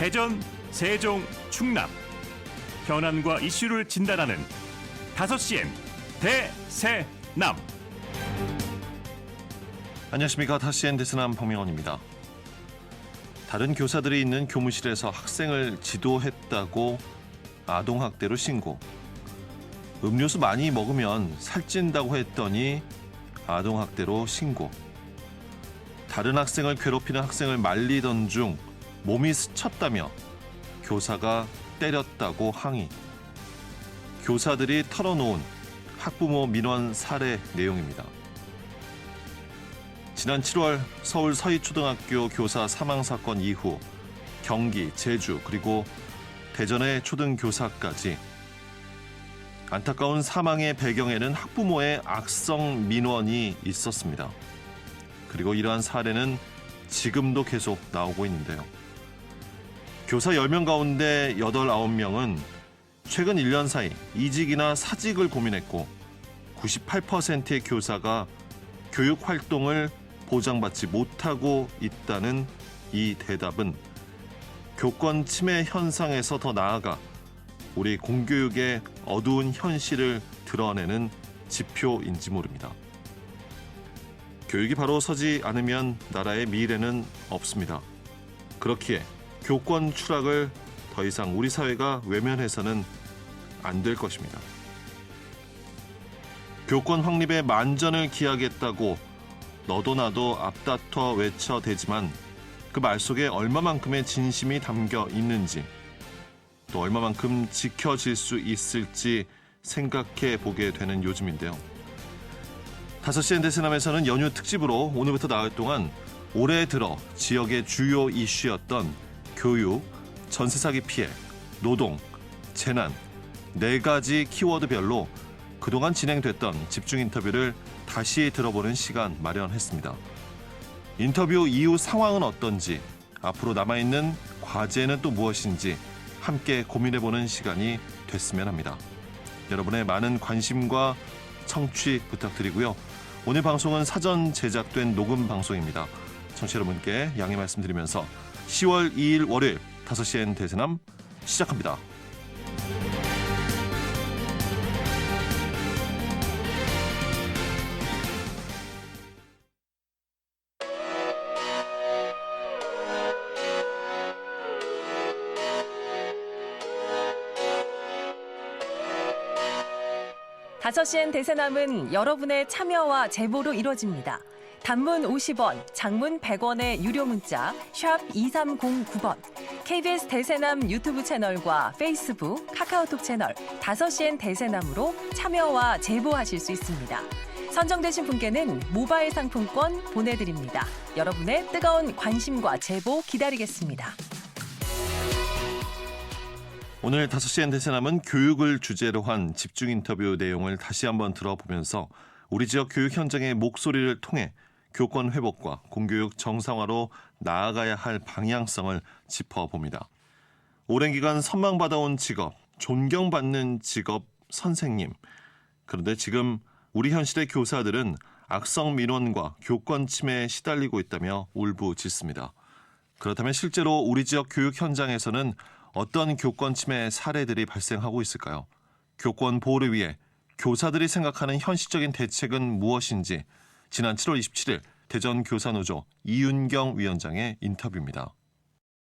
대전, 세종, 충남 현안과 이슈를 진단하는 5시엔 대세남. 안녕하십니까. 5시엔 대세남 박명원입니다. 다른 교사들이 있는 교무실에서 학생을 지도했다고 아동학대로 신고. 음료수 많이 먹으면 살찐다고 했더니 아동학대로 신고. 다른 학생을 괴롭히는 학생을 말리던 중 몸이 스쳤다며 교사가 때렸다고 항의. 교사들이 털어놓은 학부모 민원 사례 내용입니다. 지난 7월 서울 서희초등학교 교사 사망 사건 이후 경기, 제주 그리고 대전의 초등교사까지 안타까운 사망의 배경에는 학부모의 악성 민원이 있었습니다. 그리고 이러한 사례는 지금도 계속 나오고 있는데요. 교사 10명 가운데 8, 9명은 최근 1년 사이 이직이나 사직을 고민했고 98%의 교사가 교육 활동을 보장받지 못하고 있다는 이 대답은 교권 침해 현상에서 더 나아가 우리 공교육의 어두운 현실을 드러내는 지표인지 모릅니다. 교육이 바로 서지 않으면 나라의 미래는 없습니다. 그렇기에 교권 추락을 더 이상 우리 사회가 외면해서는 안 될 것입니다. 교권 확립에 만전을 기하겠다고 너도 나도 앞다퉈 외쳐대지만 그 말 속에 얼마만큼의 진심이 담겨 있는지 또 얼마만큼 지켜질 수 있을지 생각해 보게 되는 요즘인데요. 5시엔 대세남에서는 연휴 특집으로 오늘부터 나흘 동안 올해 들어 지역의 주요 이슈였던 교육, 전세 사기 피해, 노동, 재난 4가지 키워드별로 그동안 진행됐던 집중 인터뷰를 다시 들어보는 시간 마련했습니다. 인터뷰 이후 상황은 어떤지, 앞으로 남아있는 과제는 또 무엇인지 함께 고민해보는 시간이 됐으면 합니다. 여러분의 많은 관심과 청취 부탁드리고요. 오늘 방송은 사전 제작된 녹음 방송입니다. 청취자 여러분께 양해 말씀드리면서 10월 2일 월요일 5시엔 대세남 시작합니다. 다섯 시엔 대세남은 여러분의 참여와 제보로 이루어집니다. 단문 50원, 장문 100원의 유료 문자 샵 2309번, KBS 대세남 유튜브 채널과 페이스북, 카카오톡 채널 5시엔 대세남으로 참여와 제보하실 수 있습니다. 선정되신 분께는 모바일 상품권 보내드립니다. 여러분의 뜨거운 관심과 제보 기다리겠습니다. 오늘 5시엔 대세남은 교육을 주제로 한 집중 인터뷰 내용을 다시 한번 들어보면서 우리 지역 교육 현장의 목소리를 통해 교권 회복과 공교육 정상화로 나아가야 할 방향성을 짚어봅니다. 오랜 기간 선망받아온 직업, 존경받는 직업 선생님. 그런데 지금 우리 현실의 교사들은 악성 민원과 교권 침해에 시달리고 있다며 울부짖습니다. 그렇다면 실제로 우리 지역 교육 현장에서는 어떤 교권 침해 사례들이 발생하고 있을까요? 교권 보호를 위해 교사들이 생각하는 현실적인 대책은 무엇인지 지난 7월 27일 대전교사노조 이윤경 위원장의 인터뷰입니다.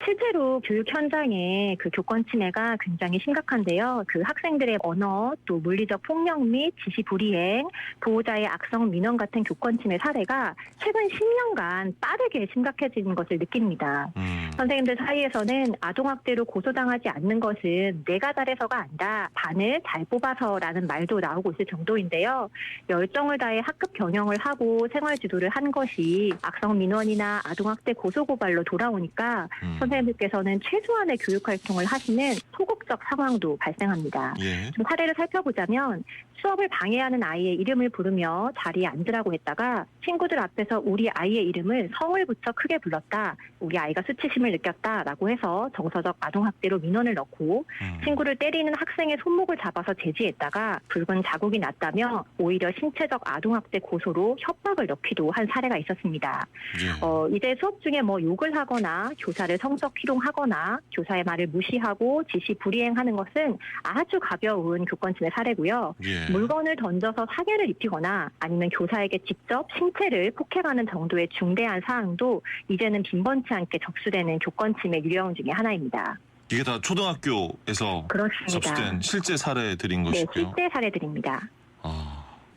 실제로 교육 현장에 그 교권 침해가 굉장히 심각한데요. 그 학생들의 언어, 또 물리적 폭력 및 지시 불이행, 보호자의 악성 민원 같은 교권 침해 사례가 최근 10년간 빠르게 심각해지는 것을 느낍니다. 선생님들 사이에서는 아동학대로 고소당하지 않는 것은 내가 잘해서가 아니라 반을 잘 뽑아서라는 말도 나오고 있을 정도인데요. 열정을 다해 학급 경영을 하고 생활지도를 한 것이 악성 민원이나 아동학대 고소고발로 돌아오니까 선생님들께서는 최소한의 교육활동을 하시는 소극적 상황도 발생합니다. 좀 사례를 살펴보자면 수업을 방해하는 아이의 이름을 부르며 자리에 앉으라고 했다가 친구들 앞에서 우리 아이의 이름을 성을 붙여 크게 불렀다. 우리 아이가 수치심을 느꼈다라고 해서 정서적 아동학대로 민원을 넣고 친구를 때리는 학생의 손목을 잡아서 제지했다가 붉은 자국이 났다며 오히려 신체적 아동학대 고소로 협박을 넣기도 한 사례가 있었습니다. 이제 수업 중에 욕을 하거나 교사를 성적 성적 희롱하거나 교사의 말을 무시하고 지시 불이행하는 것은 아주 가벼운 교권침해 사례고요. 예. 물건을 던져서 상해를 입히거나 아니면 교사에게 직접 신체를 폭행하는 정도의 중대한 사항도 이제는 빈번치 않게 접수되는 교권침해 유형 중에 하나입니다. 이게 다 초등학교에서 그렇습니다. 접수된 실제 사례들인 네, 것이고요. 실제 사례들입니다.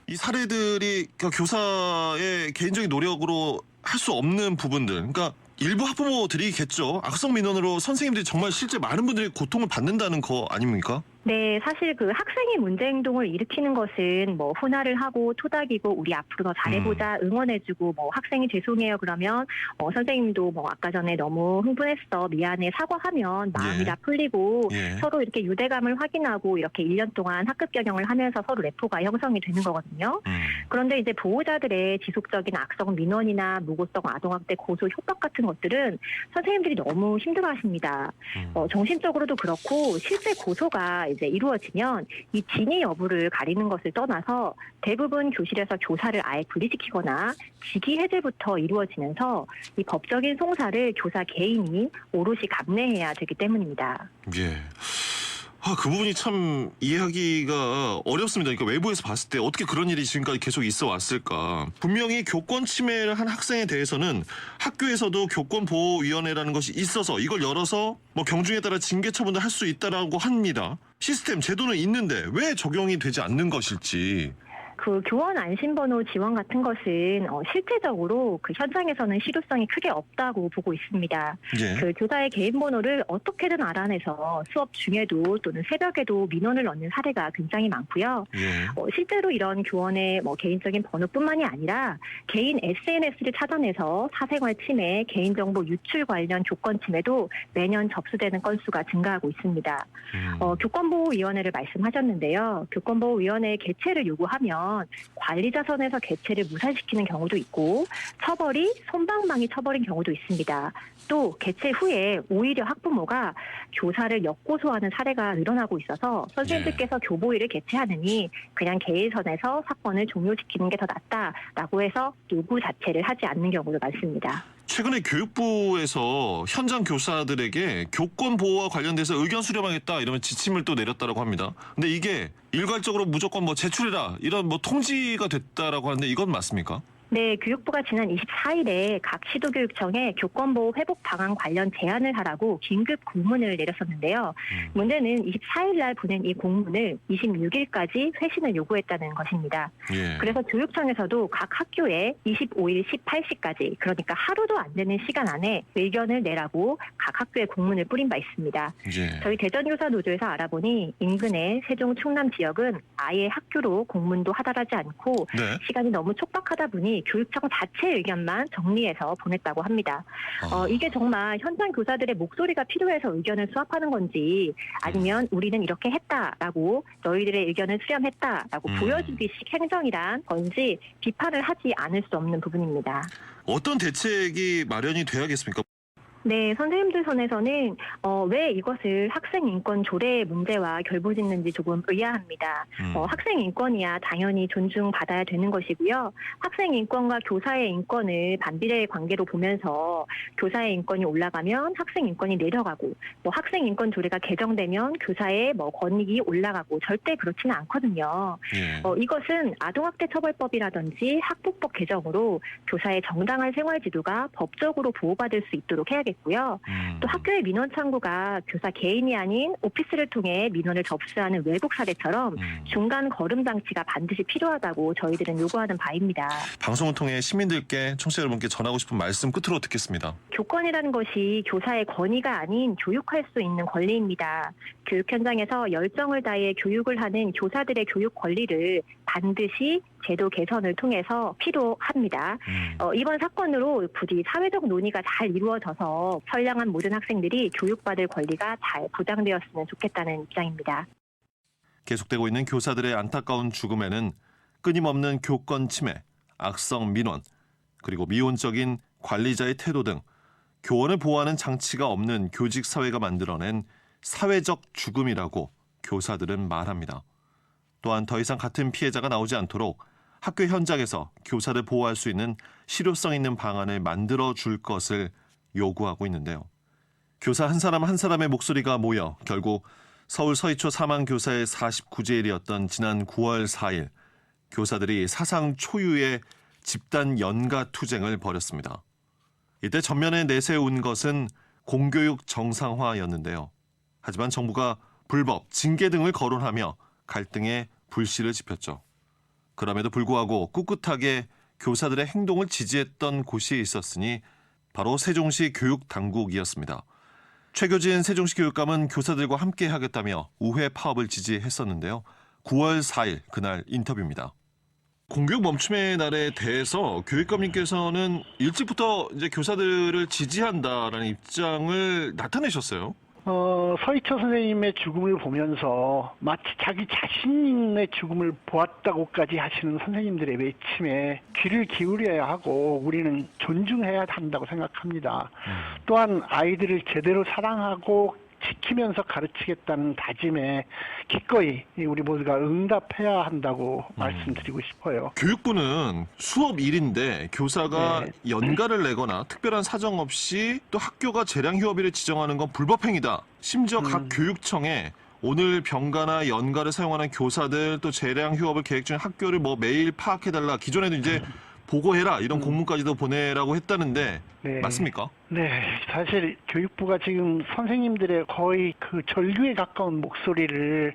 이 사례들이 그러니까 교사의 개인적인 노력으로 할 수 없는 부분들, 그러니까 일부 학부모들이겠죠. 악성 민원으로 선생님들이 정말 실제 많은 분들이 고통을 받는다는 거 아닙니까? 네, 사실 그 학생이 문제 행동을 일으키는 것은 뭐 훈화를 하고 토닥이고 우리 앞으로 더 잘해보자 응원해주고 뭐 학생이 죄송해요 그러면 선생님도 뭐 아까 전에 너무 흥분했어 미안해 사과하면 마음이 예. 다 풀리고 예. 서로 이렇게 유대감을 확인하고 이렇게 1년 동안 학급 경영을 하면서 서로 레포가 형성이 되는 거거든요. 그런데 이제 보호자들의 지속적인 악성 민원이나 무고성 아동학대 고소 협박 같은 것들은 선생님들이 너무 힘들어하십니다. 정신적으로도 그렇고 실제 고소가 이제 이루어지면 이 진위 여부를 가리는 것을 떠나서 대부분 교실에서 교사를 아예 분리시키거나 직위 해제부터 이루어지면서 이 법적인 송사를 교사 개인이 오롯이 감내해야 되기 때문입니다. 예. 그 부분이 참 이해하기가 어렵습니다. 그러니까 외부에서 봤을 때 어떻게 그런 일이 지금까지 계속 있어 왔을까. 분명히 교권 침해를 한 학생에 대해서는 학교에서도 교권보호위원회라는 것이 있어서 이걸 열어서 뭐 경중에 따라 징계 처분도 할 수 있다라고 합니다. 시스템, 제도는 있는데 왜 적용이 되지 않는 것일지. 그 교원 안심번호 지원 같은 것은 실제적으로 그 현장에서는 실효성이 크게 없다고 보고 있습니다. 예. 그 교사의 개인 번호를 어떻게든 알아내서 수업 중에도 또는 새벽에도 민원을 넣는 사례가 굉장히 많고요. 예. 실제로 이런 교원의 개인적인 번호뿐만이 아니라 개인 SNS를 찾아내서 사생활 침해, 개인정보 유출 관련 교권 침해도 매년 접수되는 건수가 증가하고 있습니다. 교권보호위원회를 말씀하셨는데요. 교권보호위원회의 개최를 요구하면 관리자 선에서 개최를 무산시키는 경우도 있고 처벌이 솜방망이 처벌인 경우도 있습니다. 또 개최 후에 오히려 학부모가 교사를 역고소하는 사례가 늘어나고 있어서 선생님들께서 교보위를 개최하느니 그냥 개의선에서 사건을 종료시키는 게 더 낫다라고 해서 요구 자체를 하지 않는 경우도 많습니다. 최근에 교육부에서 현장 교사들에게 교권 보호와 관련돼서 의견 수렴하겠다 이러면 지침을 또 내렸다라고 합니다. 근데 이게 일괄적으로 무조건 제출해라 이런 통지가 됐다라고 하는데 이건 맞습니까? 네, 교육부가 지난 24일에 각 시도교육청에 교권보호 회복 방안 관련 제안을 하라고 긴급 공문을 내렸었는데요. 문제는 24일 날 보낸 이 공문을 26일까지 회신을 요구했다는 것입니다. 예. 그래서 교육청에서도 각 학교에 25일 18시까지 그러니까 하루도 안 되는 시간 안에 의견을 내라고 각 학교에 공문을 뿌린 바 있습니다. 예. 저희 대전교사노조에서 알아보니 인근의 세종 충남 지역은 아예 학교로 공문도 하달하지 않고 네. 시간이 너무 촉박하다 보니 교육청 자체 의견만 정리해서 보냈다고 합니다. 이게 정말 현장 교사들의 목소리가 필요해서 의견을 수합하는 건지 아니면 우리는 이렇게 했다라고 너희들의 의견을 수렴했다라고 보여주기식 행정이란 건지 비판을 하지 않을 수 없는 부분입니다. 어떤 대책이 마련이 돼야겠습니까? 네, 선생님들 선에서는 왜 이것을 학생 인권 조례의 문제와 결부짓는지 조금 의아합니다. 학생 인권이야 당연히 존중받아야 되는 것이고요. 학생 인권과 교사의 인권을 반비례의 관계로 보면서 교사의 인권이 올라가면 학생 인권이 내려가고 학생 인권 조례가 개정되면 교사의 권익이 올라가고 절대 그렇지는 않거든요. 예. 이것은 아동학대 처벌법이라든지 학폭법 개정으로 교사의 정당한 생활지도가 법적으로 보호받을 수 있도록 해야겠고요. 또 학교의 민원 창구가 교사 개인이 아닌 오피스를 통해 민원을 접수하는 외국 사례처럼 중간 거름 장치가 반드시 필요하다고 저희들은 요구하는 바입니다. 방송을 통해 시민들께 청취자 여러분께 전하고 싶은 말씀 끝으로 듣겠습니다. 교권이라는 것이 교사의 권위가 아닌 교육할 수 있는 권리입니다. 교육 현장에서 열정을 다해 교육을 하는 교사들의 교육 권리를 반드시 제도 개선을 통해서 필요합니다. 이번 사건으로 부디 사회적 논의가 잘 이루어져서 선량한 모든 학생들이 교육받을 권리가 잘 보장되었으면 좋겠다는 입장입니다. 계속되고 있는 교사들의 안타까운 죽음에는 끊임없는 교권 침해, 악성 민원, 그리고 미온적인 관리자의 태도 등 교원을 보호하는 장치가 없는 교직 사회가 만들어낸 사회적 죽음이라고 교사들은 말합니다. 또한 더 이상 같은 피해자가 나오지 않도록 학교 현장에서 교사를 보호할 수 있는 실효성 있는 방안을 만들어 줄 것을 요구하고 있는데요. 교사 한 사람 한 사람의 목소리가 모여 결국 서울 서희초 사망 교사의 49제일이었던 지난 9월 4일 교사들이 사상 초유의 집단 연가 투쟁을 벌였습니다. 이때 전면에 내세운 것은 공교육 정상화였는데요. 하지만 정부가 불법, 징계 등을 거론하며 갈등에 불씨를 지폈죠. 그럼에도 불구하고 꿋꿋하게 교사들의 행동을 지지했던 곳이 있었으니 바로 세종시 교육당국이었습니다. 최교진 세종시 교육감은 교사들과 함께 하겠다며 우회 파업을 지지했었는데요. 9월 4일 그날 인터뷰입니다. 공교육 멈춤의 날에 대해서 교육감님께서는 일찍부터 이제 교사들을 지지한다라는 입장을 나타내셨어요. 서희초 선생님의 죽음을 보면서 마치 자기 자신의 죽음을 보았다고까지 하시는 선생님들의 외침에 귀를 기울여야 하고 우리는 존중해야 한다고 생각합니다. 또한 아이들을 제대로 사랑하고 지키면서 가르치겠다는 다짐에 기꺼이 우리 모두가 응답해야 한다고 말씀드리고 싶어요. 교육부는 수업 일인데 교사가 연가를 내거나 특별한 사정 없이 또 학교가 재량 휴업일을 지정하는 건 불법 행위다. 심지어 각 교육청에 오늘 병가나 연가를 사용하는 교사들 또 재량 휴업을 계획 중인 학교를 뭐 매일 파악해달라. 기존에도 이제 보고해라 이런 공문까지도 보내라고 했다는데 맞습니까? 네, 사실 교육부가 지금 선생님들의 거의 그 절규에 가까운 목소리를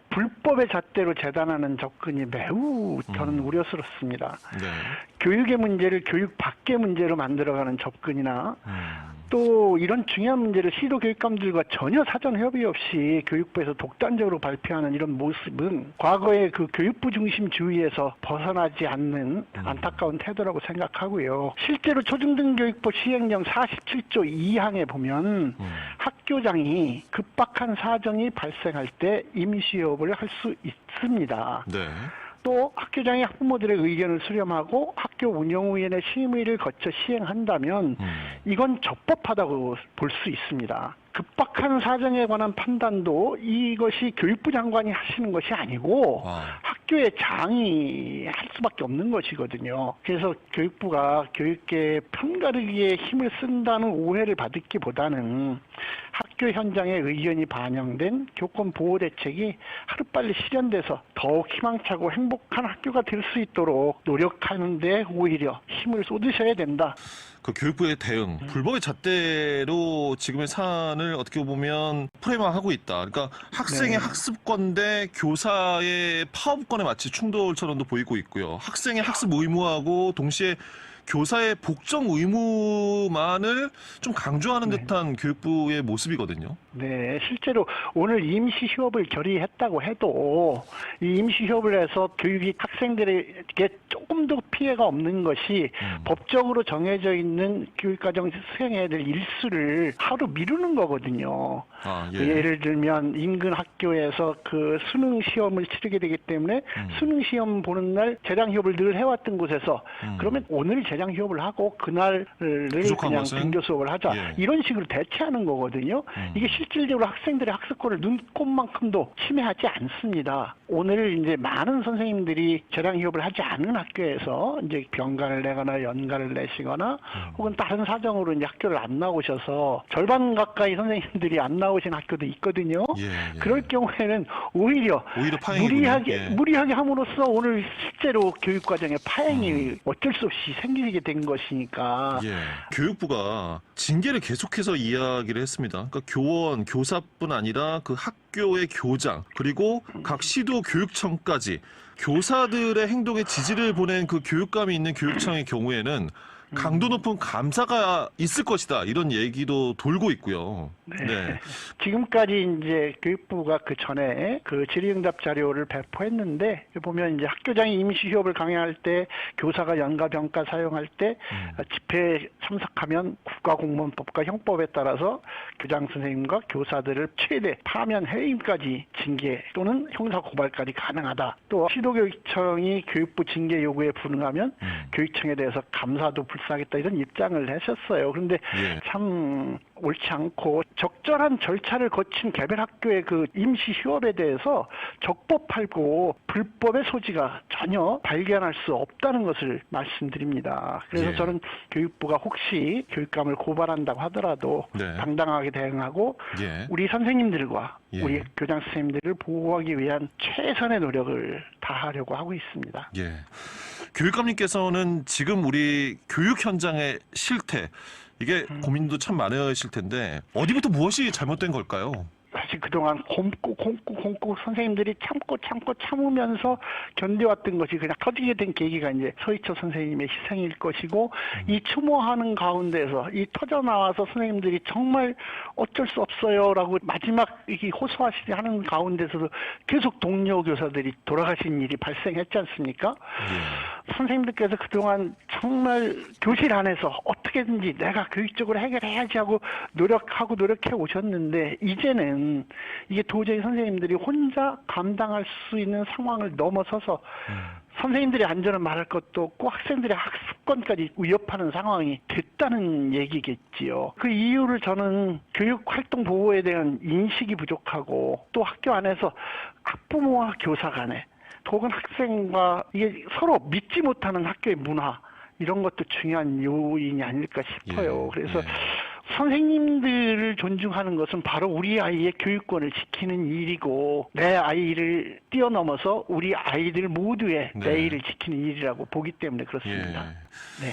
불법의 잣대로 재단하는 접근이 매우 저는 우려스럽습니다. 네. 교육의 문제를 교육 밖의 문제로 만들어가는 접근이나 또 이런 중요한 문제를 시도 교육감들과 전혀 사전 협의 없이 교육부에서 독단적으로 발표하는 이런 모습은 과거의 그 교육부 중심주의에서 벗어나지 않는 안타까운 태도라고 생각하고요. 실제로 초중등교육법 시행령 47조 2항에 보면 학교장이 급박한 사정이 발생할 때 임시휴업을 할 수 있습니다. 네. 또 학교장이 학부모들의 의견을 수렴하고 학교 운영위원회 심의를 거쳐 시행한다면 이건 적법하다고 볼 수 있습니다. 급박한 사정에 관한 판단도 이것이 교육부 장관이 하시는 것이 아니고 학교의 장이 할 수밖에 없는 것이거든요. 그래서 교육부가 교육계의 편가르기에 힘을 쓴다는 오해를 받기보다는 학교 현장의 의견이 반영된 교권 보호 대책이 하루빨리 실현돼서 더욱 희망차고 행복한 학교가 될 수 있도록 노력하는 데 오히려 힘을 쏟으셔야 된다. 그 교육부의 대응, 불법의 잣대로 지금의 사안을 어떻게 보면 프레임화하고 있다. 그러니까 학생의 학습권 대 교사의 파업권에 마치 충돌처럼도 보이고 있고요. 학생의 학습 의무하고 동시에 교사의 복종 의무만을 좀 강조하는 듯한 교육부의 모습이거든요. 네, 실제로 오늘 임시 휴업을 결의했다고 해도 이 임시 휴업을 해서 교육이 학생들에게 조금 더 피해가 없는 것이 법적으로 정해져 있는 교육과정 수행해야 될 일수를 하루 미루는 거거든요. 예를 들면 인근 학교에서 그 수능 시험을 치르게 되기 때문에 수능 시험 보는 날 재량 휴업을 늘 해왔던 곳에서 그러면 오늘 재량 휴업을 하고 그날을 그냥 등교 수업을 하자 이런 식으로 대체하는 거거든요. 이게 실질적으로 학생들의 학습권을 눈꼽만큼도 침해하지 않습니다. 오늘 이제 많은 선생님들이 재량 휴업을 하지 않은 학교에서 이제 병가를 내거나 연가를 내시거나 혹은 다른 사정으로 이제 학교를 안 나오셔서 절반 가까이 선생님들이 안 나오신 학교도 있거든요. 그럴 경우에는 오히려 무리하게 함으로써 오늘 실제로 교육과정에 파행이 어쩔 수 없이 생기게 된 것이니까. 교육부가 징계를 계속해서 이야기를 했습니다. 그러니까 교원, 교사뿐 아니라 그 학교의 교장 그리고 각 시도 교육청까지 교사들의 행동에 지지를 보낸 그 교육감이 있는 교육청의 경우에는 강도 높은 감사가 있을 것이다. 이런 얘기도 돌고 있고요. 네. 지금까지 이제 교육부가 그 전에 그 질의응답 자료를 배포했는데 보면 이제 학교장이 임시 휴업을 강행할 때 교사가 연가 병가 사용할 때 집회에 참석하면 국가공무원법과 형법에 따라서 교장 선생님과 교사들을 최대 파면 해임까지 징계 또는 형사 고발까지 가능하다. 또 시도교육청이 교육부 징계 요구에 불응하면 교육청에 대해서 감사도 불사하겠다 이런 입장을 하셨어요. 그런데 예. 참 옳지 않고 적절한 절차를 거친 개별 학교의 그 임시 휴업에 대해서 적법하고 불법의 소지가 전혀 발견할 수 없다는 것을 말씀드립니다. 그래서 예. 저는 교육부가 혹시 교육감을 고발한다고 하더라도 네. 당당하게 대응하고 예. 우리 선생님들과 예. 우리 교장 선생님들을 보호하기 위한 최선의 노력을 다하려고 하고 있습니다. 예. 교육감님께서는 지금 우리 교육 현장의 실태, 이게 고민도 참 많으실 텐데 어디부터 무엇이 잘못된 걸까요? 사실 그동안 곰고 선생님들이 참으면서 견뎌왔던 것이 그냥 터지게 된 계기가 이제 서희초 선생님의 희생일 것이고 이 추모하는 가운데서 이 터져나와서 선생님들이 정말 어쩔 수 없어요라고 마지막 이 호소하시지 하는 가운데서도 계속 동료 교사들이 돌아가신 일이 발생했지 않습니까? 선생님들께서 그동안 정말 교실 안에서 어떻게든지 내가 교육적으로 해결해야지 하고 노력해 오셨는데 이제는 이게 도저히 선생님들이 혼자 감당할 수 있는 상황을 넘어서서 선생님들의 안전을 말할 것도 없고 학생들의 학습권까지 위협하는 상황이 됐다는 얘기겠지요. 그 이유를 저는 교육활동 보호에 대한 인식이 부족하고 또 학교 안에서 학부모와 교사 간에 혹은 학생과 이게 서로 믿지 못하는 학교의 문화 이런 것도 중요한 요인이 아닐까 싶어요. 그래서 선생님들을 존중하는 것은 바로 우리 아이의 교육권을 지키는 일이고 내 아이를 뛰어넘어서 우리 아이들 모두의 내일을 지키는 일이라고 보기 때문에 그렇습니다. 네.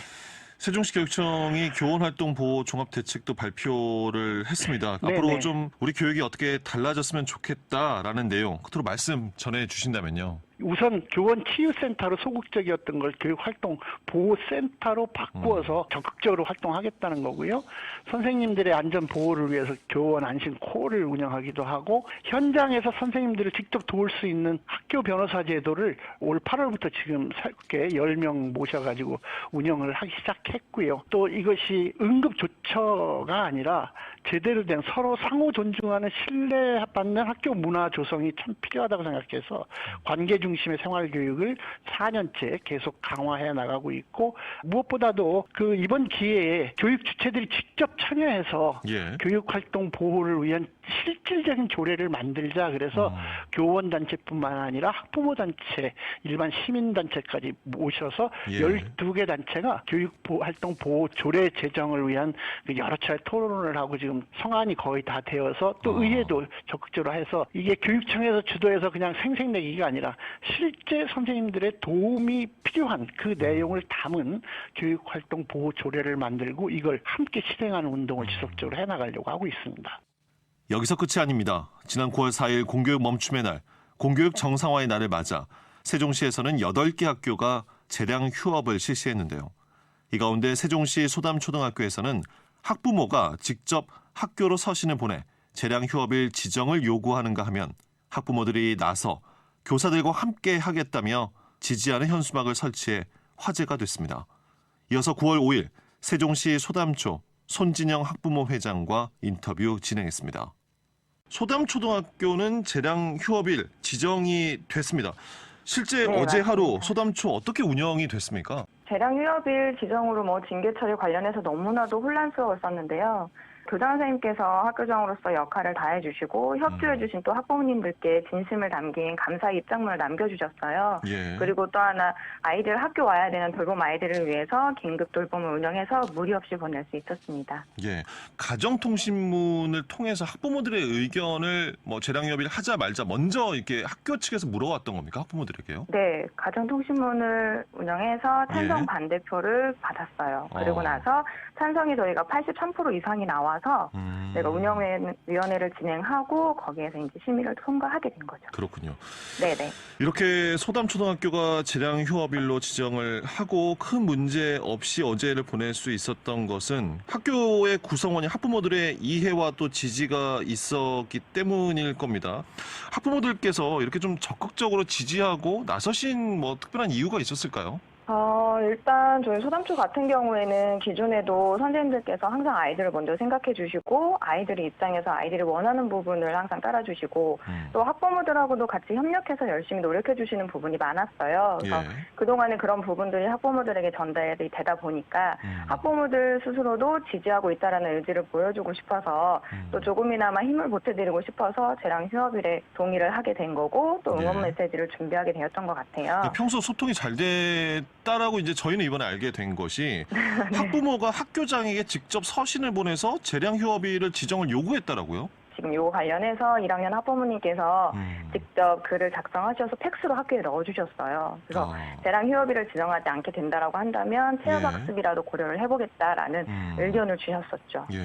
세종시 교육청이 교원활동 보호 종합대책도 발표를 했습니다. 앞으로 좀 우리 교육이 어떻게 달라졌으면 좋겠다라는 내용 끝으로 말씀 전해 주신다면요. 우선 교원 치유센터로 소극적이었던 걸 교육활동 보호센터로 바꾸어서 적극적으로 활동하겠다는 거고요. 선생님들의 안전 보호를 위해서 교원 안심 콜을 운영하기도 하고 현장에서 선생님들을 직접 도울 수 있는 학교 변호사 제도를 올 8월부터 지금 새롭게 10명 모셔가지고 운영을 하기 시작했고요. 또 이것이 응급조처가 아니라 제대로 된 서로 상호 존중하는 신뢰받는 학교 문화 조성이 참 필요하다고 생각해서 관계 중심의 생활교육을 4년째 계속 강화해 나가고 있고 무엇보다도 그 이번 기회에 교육 주체들이 직접 참여해서 교육활동 보호를 위한 실질적인 조례를 만들자. 그래서 교원단체뿐만 아니라 학부모단체, 일반 시민단체까지 모셔서 12개 단체가 교육활동 보호 조례 제정을 위한 여러 차례 토론을 하고 지금 성안이 거의 다 되어서 또 의회도 적극적으로 해서 이게 교육청에서 주도해서 그냥 생색내기가 아니라 실제 선생님들의 도움이 필요한 그 내용을 담은 교육활동 보호 조례를 만들고 이걸 함께 실행하는 운동을 지속적으로 해나가려고 하고 있습니다. 여기서 끝이 아닙니다. 지난 9월 4일 공교육 멈춤의 날, 공교육 정상화의 날을 맞아 세종시에서는 8개 학교가 재량 휴업을 실시했는데요. 이 가운데 세종시 소담초등학교에서는 학부모가 직접 학교로 서신을 보내 재량 휴업일 지정을 요구하는가 하면 학부모들이 나서 교사들과 함께 하겠다며 지지하는 현수막을 설치해 화제가 됐습니다. 이어서 9월 5일 세종시 소담초 손진영 학부모 회장과 인터뷰 진행했습니다. 소담초등학교는 재량 휴업일 지정이 됐습니다. 실제 어제 맞습니다. 하루 소담초 어떻게 운영이 됐습니까? 재량 휴업일 지정으로 징계 처리 관련해서 너무나도 혼란스러웠었는데요. 교장 선생님께서 학교장으로서 역할을 다해주시고 협조해주신 또 학부모님들께 진심을 담긴 감사 입장문을 남겨주셨어요. 그리고 또 하나 아이들 학교 와야 되는 돌봄 아이들을 위해서 긴급 돌봄을 운영해서 무리 없이 보낼 수 있었습니다. 가정통신문을 통해서 학부모들의 의견을 재량휴업일 하자 말자 먼저 이렇게 학교 측에서 물어왔던 겁니까? 학부모들에게요? 네, 가정통신문을 운영해서 찬성 반대표를 받았어요. 그리고 나서 찬성이 저희가 83% 이상이 나와서 내가 운영위원회를 진행하고 거기에서 이제 심의를 통과하게 된 거죠. 그렇군요. 네네. 이렇게 소담초등학교가 재량 휴업일로 지정을 하고 큰 문제 없이 어제를 보낼 수 있었던 것은 학교의 구성원이 학부모들의 이해와 또 지지가 있었기 때문일 겁니다. 학부모들께서 이렇게 좀 적극적으로 지지하고 나서신 특별한 이유가 있었을까요? 일단 저희 소담초 같은 경우에는 기존에도 선생님들께서 항상 아이들을 먼저 생각해 주시고 아이들의 입장에서 아이들이 원하는 부분을 항상 따라주시고 또 학부모들하고도 같이 협력해서 열심히 노력해 주시는 부분이 많았어요. 그래서 예. 그동안에 그런 부분들이 학부모들에게 전달이 되다 보니까 학부모들 스스로도 지지하고 있다라는 의지를 보여주고 싶어서 또 조금이나마 힘을 보태드리고 싶어서 쟤랑 휴업일에 동의를 하게 된 거고 또 응원 네. 메시지를 준비하게 되었던 것 같아요. 평소 소통이 잘 됐다라고 이제 저희는 이번에 알게 된 것이 학부모가 학교장에게 직접 서신을 보내서 재량 휴업일을 지정을 요구했다라고요? 지금 요거 관련해서 1학년 학부모님께서 직접 글을 작성하셔서 팩스로 학교에 넣어주셨어요. 그래서 재량 휴업일을 지정하지 않게 된다라고 한다면 체험학습이라도 고려를 해보겠다라는 의견을 주셨었죠. 예.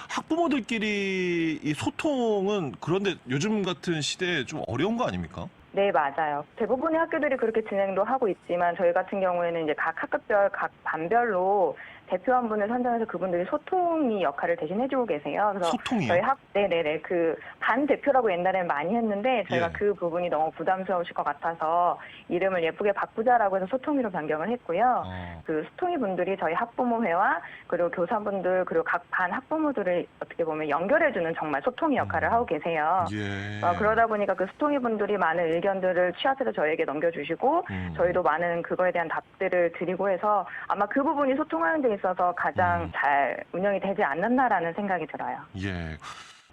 학부모들끼리 이 소통은 그런데 요즘 같은 시대에 좀 어려운 거 아닙니까? 네, 맞아요. 대부분의 학교들이 그렇게 진행도 하고 있지만 저희 같은 경우에는 이제 각 학급별, 각 반별로 대표 한 분을 선정해서 그분들이 소통이 역할을 대신 해주고 계세요. 그래서 소통이요? 저희 네네네. 그 반 대표라고 옛날에는 많이 했는데 저희가 예. 그 부분이 너무 부담스러우실 것 같아서 이름을 예쁘게 바꾸자라고 해서 소통이로 변경을 했고요. 그 소통이 분들이 저희 학부모회와 그리고 교사분들 그리고 각 반 학부모들을 어떻게 보면 연결해주는 정말 소통이 역할을 하고 계세요. 예. 그러다 보니까 그 소통이 분들이 많은 의견들을 취합해서 저희에게 넘겨주시고 저희도 많은 그거에 대한 답들을 드리고 해서 아마 그 부분이 소통하는 데 있어서 가장 잘 운영이 되지 않는다라는 생각이 들어요. 예.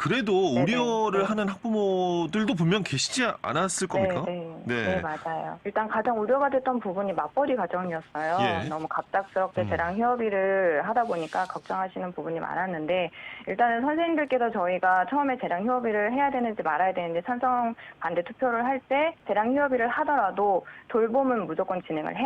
그래도 네네. 우려를 네. 하는 학부모들도 분명 계시지 않았을 겁니까? 네, 맞아요. 일단 가장 우려가 됐던 부분이 맞벌이 가정이었어요. 예. 너무 갑작스럽게 재량 휴업일을 하다 보니까 걱정하시는 부분이 많았는데 일단은 선생님들께서 저희가 처음에 재량 휴업일을 해야 되는지 말아야 되는지 찬성 반대 투표를 할 때 재량 휴업일을 하더라도 돌봄은 무조건 진행을 해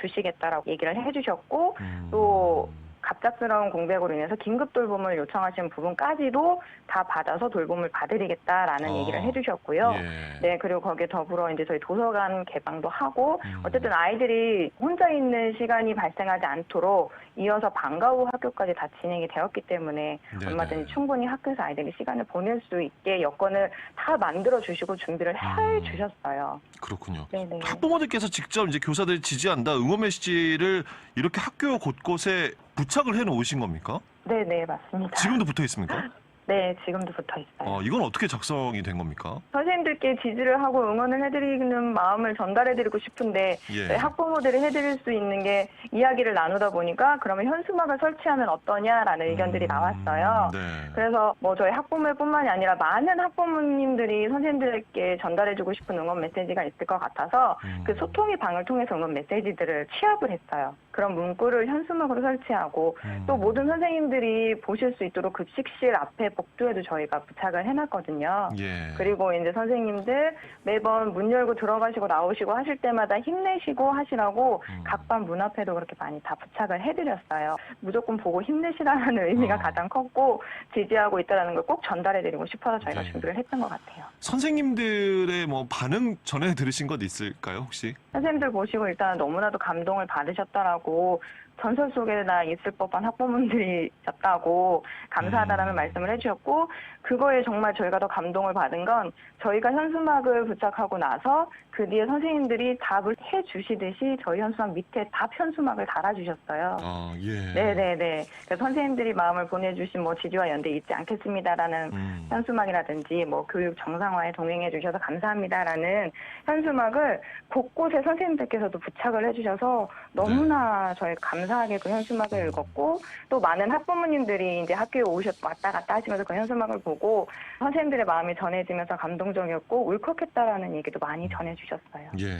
주시겠다라고 얘기를 해주셨고 또 갑작스러운 공백으로 인해서 긴급 돌봄을 요청하신 부분까지도 다 받아서 돌봄을 봐드리겠다라는 얘기를 해주셨고요. 예. 네, 그리고 거기에 더불어 이제 저희 도서관 개방도 하고 어쨌든 아이들이 혼자 있는 시간이 발생하지 않도록 이어서 방과 후 학교까지 다 진행이 되었기 때문에 네네. 얼마든지 충분히 학교에서 아이들이 시간을 보낼 수 있게 여건을 다 만들어 주시고 준비를 해 주셨어요. 그렇군요. 네네. 학부모들께서 직접 이제 교사들이 지지한다 응원 메시지를 이렇게 학교 곳곳에 부착을 해 놓으신 겁니까? 네네, 맞습니다. 지금도 붙어 있습니까? 네, 지금도 붙어 있어요. 이건 어떻게 작성이 된 겁니까? 선생님들께 지지를 하고 응원을 해드리는 마음을 전달해드리고 싶은데 예. 저희 학부모들이 해드릴 수 있는 게 이야기를 나누다 보니까 그러면 현수막을 설치하면 어떠냐라는 의견들이 나왔어요. 네. 그래서 뭐 저희 학부모뿐만이 아니라 많은 학부모님들이 선생님들께 전달해주고 싶은 응원 메시지가 있을 것 같아서 그 소통의 방을 통해서 응원 메시지들을 취합을 했어요. 그런 문구를 현수막으로 설치하고 또 모든 선생님들이 보실 수 있도록 급식실 앞에 복도에도 저희가 부착을 해놨거든요. 예. 그리고 이제 선생님들 매번 문 열고 들어가시고 나오시고 하실 때마다 힘내시고 하시라고 각 반 문 앞에도 그렇게 많이 다 부착을 해드렸어요. 무조건 보고 힘내시라는 의미가 가장 컸고 지지하고 있다는 걸 꼭 전달해드리고 싶어서 저희가 네. 준비를 했던 것 같아요. 선생님들의 뭐 반응 전에 들으신 것 있을까요 혹시? 선생님들 보시고 일단 너무나도 감동을 받으셨다라고 전설 속에나 있을 법한 학부모님들이셨다고 감사하다라는 말씀을 해주셨고 그거에 정말 저희가 더 감동을 받은 건 저희가 현수막을 부착하고 나서 그 뒤에 선생님들이 답을 해주시듯이 저희 현수막 밑에 답 현수막을 달아주셨어요. 예. 네네네. 그래서 선생님들이 마음을 보내주신 뭐 지지와 연대 잊지 않겠습니다라는 현수막이라든지 뭐 교육 정상화에 동행해 주셔서 감사합니다라는 현수막을 곳곳에 선생님들께서도 부착을 해주셔서 너무나 저희 감사하게 그 현수막을 읽었고 또 많은 학부모님들이 이제 학교에 왔다 갔다 하시면서 그 현수막을 보고 선생님들의 마음이 전해지면서 감동적이었고 울컥했다라는 얘기도 많이 전해주셨어요. 예.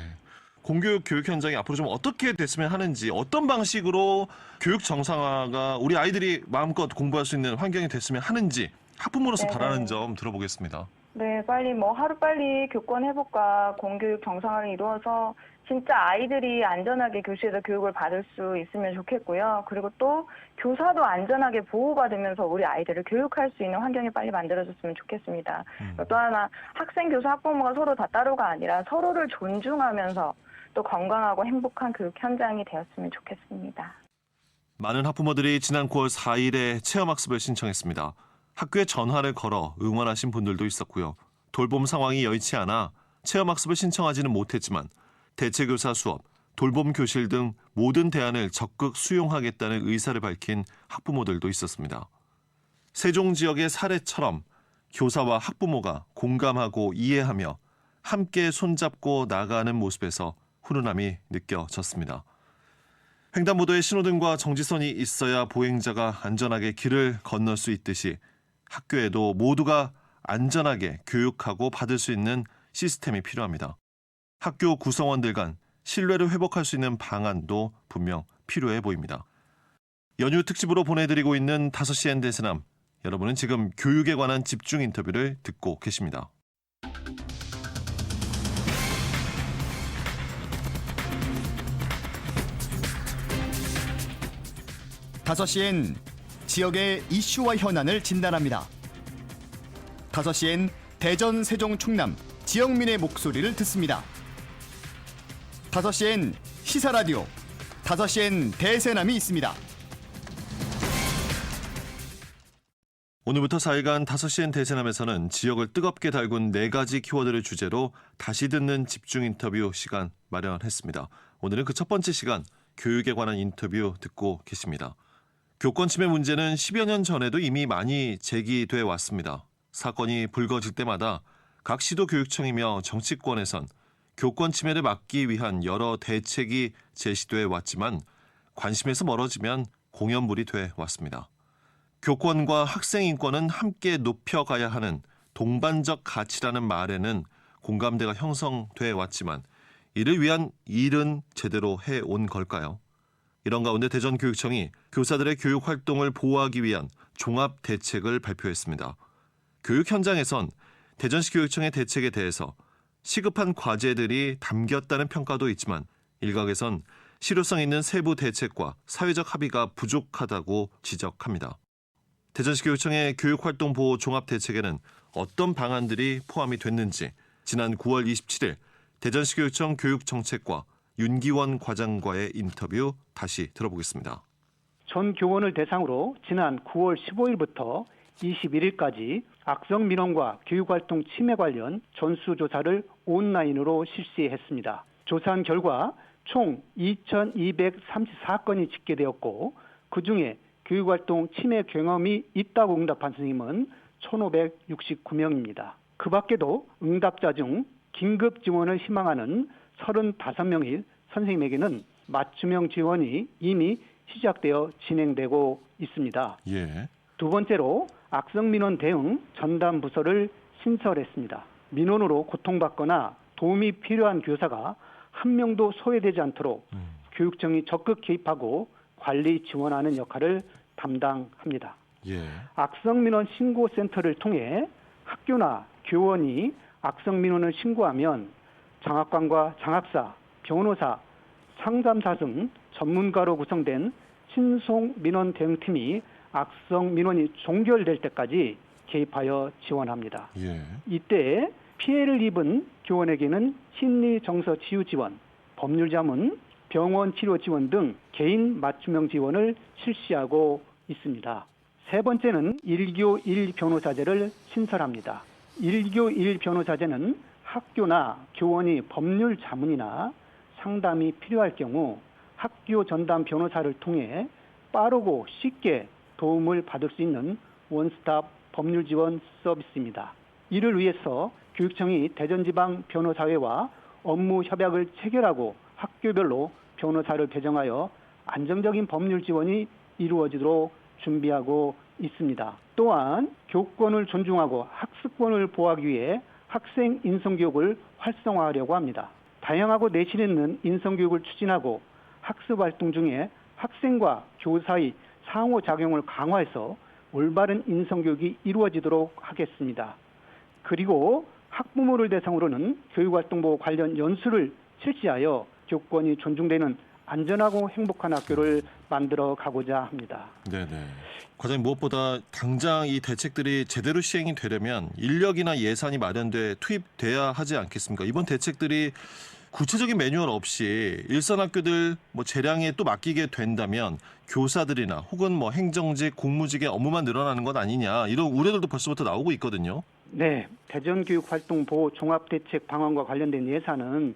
공교육 교육 현장이 앞으로 좀 어떻게 됐으면 하는지 어떤 방식으로 교육 정상화가 우리 아이들이 마음껏 공부할 수 있는 환경이 됐으면 하는지 학부모로서 네네. 바라는 점 들어보겠습니다. 네, 빨리 하루빨리 교권 회복과 공교육 정상화를 이루어서 진짜 아이들이 안전하게 교실에서 교육을 받을 수 있으면 좋겠고요. 그리고 또 교사도 안전하게 보호받으면서 우리 아이들을 교육할 수 있는 환경이 빨리 만들어졌으면 좋겠습니다. 또 하나 학생, 교사, 학부모가 서로 다 따로가 아니라 서로를 존중하면서 또 건강하고 행복한 교육 현장이 되었으면 좋겠습니다. 많은 학부모들이 지난 9월 4일에 체험학습을 신청했습니다. 학교에 전화를 걸어 응원하신 분들도 있었고요. 돌봄 상황이 여의치 않아 체험학습을 신청하지는 못했지만 대체교사 수업, 돌봄 교실 등 모든 대안을 적극 수용하겠다는 의사를 밝힌 학부모들도 있었습니다. 세종 지역의 사례처럼 교사와 학부모가 공감하고 이해하며 함께 손잡고 나가는 모습에서 훈훈함이 느껴졌습니다. 횡단보도에 신호등과 정지선이 있어야 보행자가 안전하게 길을 건널 수 있듯이 학교에도 모두가 안전하게 교육하고 받을 수 있는 시스템이 필요합니다. 학교 구성원들 간 신뢰를 회복할 수 있는 방안도 분명 필요해 보입니다. 연휴 특집으로 보내드리고 있는 5시엔 대세남, 여러분은 지금 교육에 관한 집중 인터뷰를 듣고 계십니다. 다섯 시엔 지역의 이슈와 현안을 진단합니다. 5시엔 대전, 세종, 충남 지역민의 목소리를 듣습니다. 5시엔 시사라디오, 5시엔 대세남이 있습니다. 오늘부터 4일간 5시엔 대세남에서는 지역을 뜨겁게 달군 4가지 키워드를 주제로 다시 듣는 집중 인터뷰 시간 마련했습니다. 오늘은 그 첫 번째 시간, 교육에 관한 인터뷰 듣고 계십니다. 교권 침해 문제는 10여 년 전에도 이미 많이 제기돼 왔습니다. 사건이 불거질 때마다 각 시도교육청이며 정치권에선 교권 침해를 막기 위한 여러 대책이 제시돼 왔지만 관심에서 멀어지면 공연물이 돼 왔습니다. 교권과 학생 인권은 함께 높여가야 하는 동반적 가치라는 말에는 공감대가 형성돼 왔지만 이를 위한 일은 제대로 해온 걸까요? 이런 가운데 대전교육청이 교사들의 교육 활동을 보호하기 위한 종합 대책을 발표했습니다. 교육 현장에선 대전시 교육청의 대책에 대해서 시급한 과제들이 담겼다는 평가도 있지만 일각에선 실효성 있는 세부 대책과 사회적 합의가 부족하다고 지적합니다. 대전시 교육청의 교육활동 보호 종합대책에는 어떤 방안들이 포함이 됐는지 지난 9월 27일 대전시 교육청 교육정책과 윤기원 과장과의 인터뷰 다시 들어보겠습니다. 전 교원을 대상으로 지난 9월 15일부터 21일까지 악성 민원과 교육활동 침해 관련 전수조사를 온라인으로 실시했습니다. 조사한 결과 총 2,234건이 집계되었고 그중에 교육활동 침해 경험이 있다고 응답한 선생님은 1,569명입니다. 그 밖에도 응답자 중 긴급 지원을 희망하는 35명의 선생님에게는 맞춤형 지원이 이미 시작되어 진행되고 있습니다. 예. 두 번째로 악성 민원 대응 전담 부서를 신설했습니다. 민원으로 고통받거나 도움이 필요한 교사가 한 명도 소외되지 않도록 교육청이 적극 개입하고 관리 지원하는 역할을 담당합니다. 예. 악성 민원 신고센터를 통해 학교나 교원이 악성 민원을 신고하면 장학관과 장학사, 변호사, 상담사 등 전문가로 구성된 신속 민원 대응팀이 악성 민원이 종결될 때까지 개입하여 지원합니다. 예. 이때 피해를 입은 교원에게는 심리 정서 치유 지원, 법률 자문, 병원 치료 지원 등 개인 맞춤형 지원을 실시하고 있습니다. 세 번째는 1교 1 변호사제를 신설합니다. 1교 1 변호사제는 학교나 교원이 법률 자문이나 상담이 필요할 경우 학교 전담 변호사를 통해 빠르고 쉽게 도움을 받을 수 있는 원스톱 법률 지원 서비스입니다. 이를 위해서 교육청이 대전지방 변호사회와 업무 협약을 체결하고 학교별로 변호사를 배정하여 안정적인 법률 지원이 이루어지도록 준비하고 있습니다. 또한 교권을 존중하고 학습권을 보호하기 위해 학생 인성교육을 활성화하려고 합니다. 다양하고 내실 있는 인성교육을 추진하고 학습활동 중에 학생과 교사의 상호작용을 강화해서 올바른 인성교육이 이루어지도록 하겠습니다. 그리고 학부모를 대상으로는 교육활동보 관련 연수를 실시하여 교권이 존중되는 안전하고 행복한 학교를 만들어 가고자 합니다. 네네. 과장님, 무엇보다 당장 이 대책들이 제대로 시행이 되려면 인력이나 예산이 마련돼 투입돼야 하지 않겠습니까? 이번 대책들이 구체적인 매뉴얼 없이 일선 학교들 재량에 또 맡기게 된다면 교사들이나 혹은 행정직, 공무직의 업무만 늘어나는 것 아니냐, 이런 우려들도 벌써부터 나오고 있거든요. 네, 대전교육활동보호 종합대책 방안과 관련된 예산은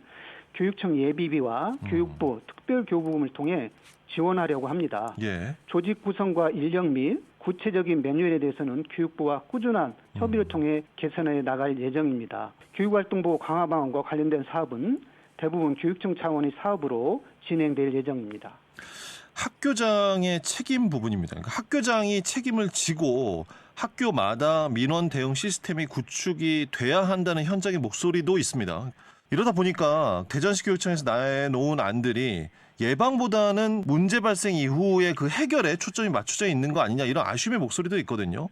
교육청 예비비와 교육부 특별교부금을 통해 지원하려고 합니다. 예. 조직 구성과 인력 및 구체적인 매뉴얼에 대해서는 교육부와 꾸준한 협의를 통해 개선해 나갈 예정입니다. 교육활동부 강화 방안과 관련된 사업은 대부분 교육청 차원의 사업으로 진행될 예정입니다. 학교장의 책임 부분입니다. 그러니까 학교장이 책임을 지고 학교마다 민원 대응 시스템이 구축이 돼야 한다는 현장의 목소리도 있습니다. 이러다 보니까 대전시 교육청에서 내놓은 안들이 예방보다는 문제 발생 이후에 그 해결에 초점이 맞춰져 있는 거 아니냐 이런 아쉬움의 목소리도 있거든요.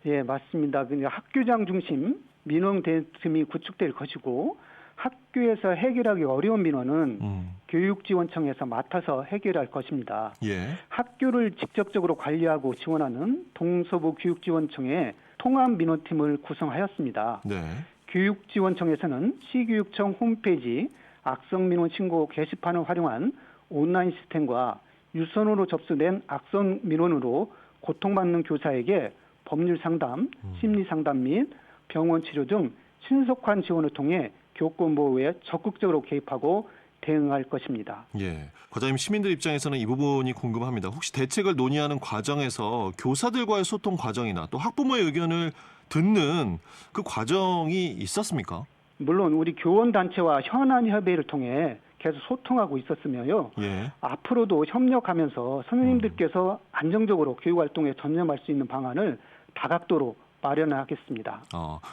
예, 맞습니다. 그러니까 학교장 중심 민원 대응팀이 구축될 것이고 학교에서 해결하기 어려운 민원은 교육지원청에서 맡아서 해결할 것입니다. 예. 학교를 직접적으로 관리하고 지원하는 동서부 교육지원청의 통합민원팀을 구성하였습니다. 네. 교육지원청에서는 시교육청 홈페이지 악성민원 신고 게시판을 활용한 온라인 시스템과 유선으로 접수된 악성민원으로 고통받는 교사에게 법률 상담, 심리 상담 및 병원 치료 등 신속한 지원을 통해 교권 보호에 적극적으로 개입하고 대응할 것입니다. 예. 과장님, 시민들 입장에서는 이 부분이 궁금합니다. 혹시 대책을 논의하는 과정에서 교사들과의 소통 과정이나 또 학부모의 의견을 듣는 그 과정이 있었습니까? 물론 우리 교원단체와 현안협의회를 통해 계속 소통하고 있었으며요. 예. 앞으로도 협력하면서 선생님들께서 안정적으로 교육활동에 전념할 수 있는 방안을 다각도로 마련하겠습니다.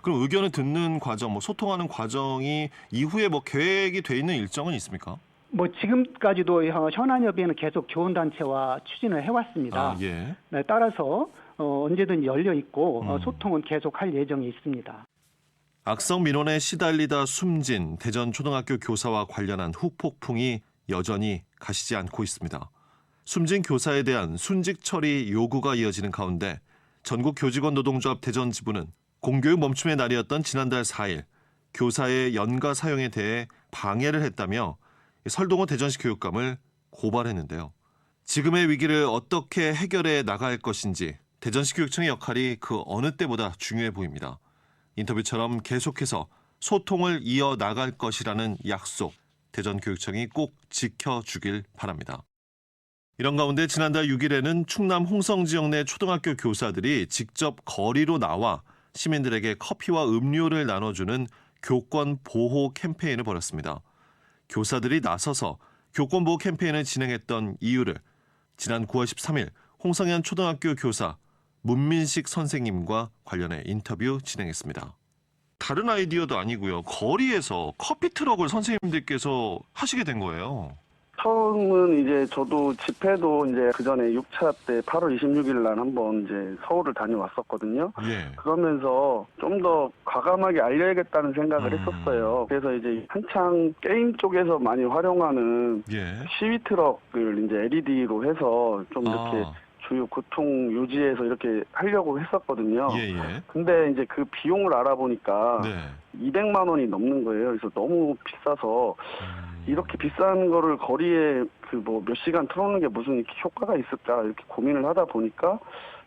그럼 의견을 듣는 과정, 뭐 소통하는 과정이 이후에 뭐 계획이 돼 있는 일정은 있습니까? 뭐 지금까지도 현안협의회는 계속 교원단체와 추진을 해왔습니다. 예. 네, 따라서 언제든 열려 있고 소통은 계속할 예정이 있습니다. 악성 민원에 시달리다 숨진 대전 초등학교 교사와 관련한 후폭풍이 여전히 가시지 않고 있습니다. 숨진 교사에 대한 순직 처리 요구가 이어지는 가운데 전국 교직원 노동조합 대전 지부는 공교육 멈춤의 날이었던 지난달 4일 교사의 연가 사용에 대해 방해를 했다며 설동호 대전시 교육감을 고발했는데요. 지금의 위기를 어떻게 해결해 나갈 것인지 대전시 교육청의 역할이 그 어느 때보다 중요해 보입니다. 인터뷰처럼 계속해서 소통을 이어나갈 것이라는 약속, 대전교육청이 꼭 지켜주길 바랍니다. 이런 가운데 지난달 6일에는 충남 홍성 지역 내 초등학교 교사들이 직접 거리로 나와 시민들에게 커피와 음료를 나눠주는 교권 보호 캠페인을 벌였습니다. 교사들이 나서서 교권 보호 캠페인을 진행했던 이유를 지난 9월 13일 홍성현 초등학교 교사 문민식 선생님과 관련해 인터뷰 진행했습니다. 다른 아이디어도 아니고요. 거리에서 커피 트럭을 선생님들께서 하시게 된 거예요. 처음은 이제 저도 집회도 이제 그 전에 6차 때 8월 26일 날 한번 이제 서울을 다녀왔었거든요. 예. 그러면서 좀 더 과감하게 알려야겠다는 생각을 했었어요. 그래서 이제 한창 게임 쪽에서 많이 활용하는 예. 시위 트럭을 이제 LED로 해서 좀 이렇게 주요 교통 요지에서 이렇게 하려고 했었거든요. 예. 근데 이제 그 비용을 알아보니까 네. 200만 원이 넘는 거예요. 그래서 너무 비싸서 이렇게 비싼 거를 거리에 그 뭐 몇 시간 틀어놓는 게 무슨 이렇게 효과가 있을까 이렇게 고민을 하다 보니까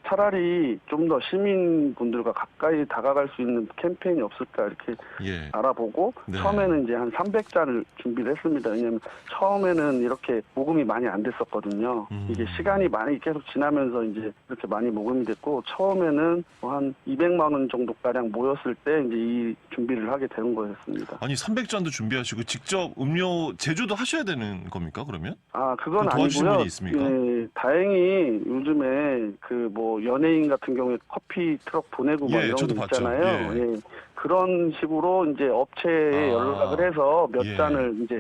차라리 좀 더 시민분들과 가까이 다가갈 수 있는 캠페인이 없을까 이렇게 예. 알아보고 네. 처음에는 이제 한 300잔을 준비를 했습니다. 왜냐하면 처음에는 이렇게 모금이 많이 안 됐었거든요. 이게 시간이 많이 계속 지나면서 이제 이렇게 많이 모금이 됐고 처음에는 한 200만 원 정도가량 모였을 때 이제 이 준비를 하게 되는 거였습니다. 아니 300잔도 준비하시고 직접 음료 제조도 하셔야 되는 겁니까 그러면? 그건 도와주신 아니고요. 분이 있습니까? 예, 다행히 요즘에 그 뭐 연예인 같은 경우에 커피 트럭 보내고 막 이런 저도 거 봤죠. 있잖아요. 예. 그런 식으로 이제 업체에 연락을 해서 몇 예. 잔을 이제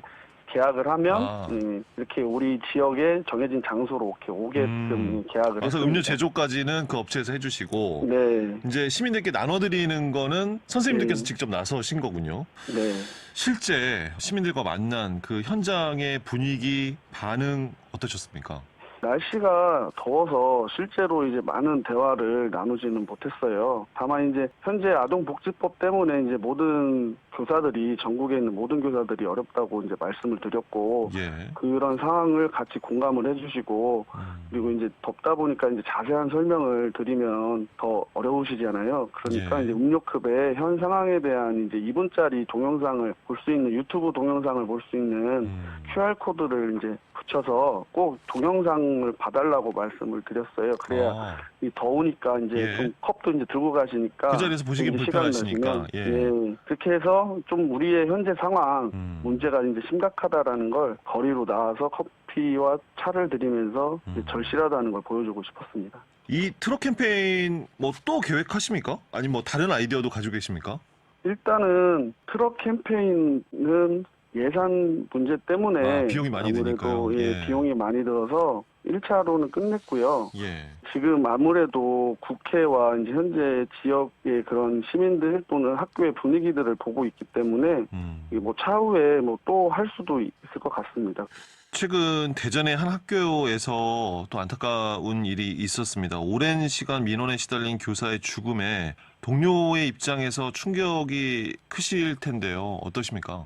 계약을 하면 이렇게 우리 지역에 정해진 장소로 이렇게 오게끔 계약을 그래서 했습니다. 음료 제조까지는 그 업체에서 해주시고 네. 이제 시민들께 나눠드리는 거는 선생님들께서 직접 나서신 거군요. 네. 실제 시민들과 만난 그 현장의 분위기, 반응 어떠셨습니까? 날씨가 더워서 실제로 이제 많은 대화를 나누지는 못했어요. 다만 이제 현재 아동복지법 때문에 이제 모든 교사들이 전국에 있는 모든 교사들이 어렵다고 이제 말씀을 드렸고 예. 그런 상황을 같이 공감을 해주시고 그리고 이제 덥다 보니까 이제 자세한 설명을 드리면 더 어려우시잖아요. 그러니까 예. 이제 음료급의 현 상황에 대한 이제 2분짜리 동영상을 볼 수 있는 유튜브 동영상을 볼 수 있는 QR 코드를 이제 붙여서 꼭 동영상을 봐달라고 말씀을 드렸어요. 그래야 이 더우니까 이제 예. 좀 컵도 이제 들고 가시니까 그 자리에서 보시기 이제 시간 불편하시니까. 나시면, 예. 그렇게 해서 좀 우리의 현재 상황 문제가 이제 심각하다라는 걸 거리로 나와서 커피와 차를 드리면서 이제 절실하다는 걸 보여주고 싶었습니다. 이 트럭 캠페인 뭐 또 계획하십니까? 아니면 뭐 다른 아이디어도 가지고 계십니까? 일단은 트럭 캠페인은 예산 문제 때문에 비용이 많이 아무래도 드니까요. 예. 비용이 많이 들어서 1차로는 끝냈고요. 예. 지금 아무래도 국회와 이제 현재 지역의 그런 시민들 또는 학교의 분위기들을 보고 있기 때문에 이게 뭐 차후에 뭐 또 할 수도 있을 것 같습니다. 최근 대전의 한 학교에서 또 안타까운 일이 있었습니다. 오랜 시간 민원에 시달린 교사의 죽음에 동료의 입장에서 충격이 크실 텐데요. 어떠십니까?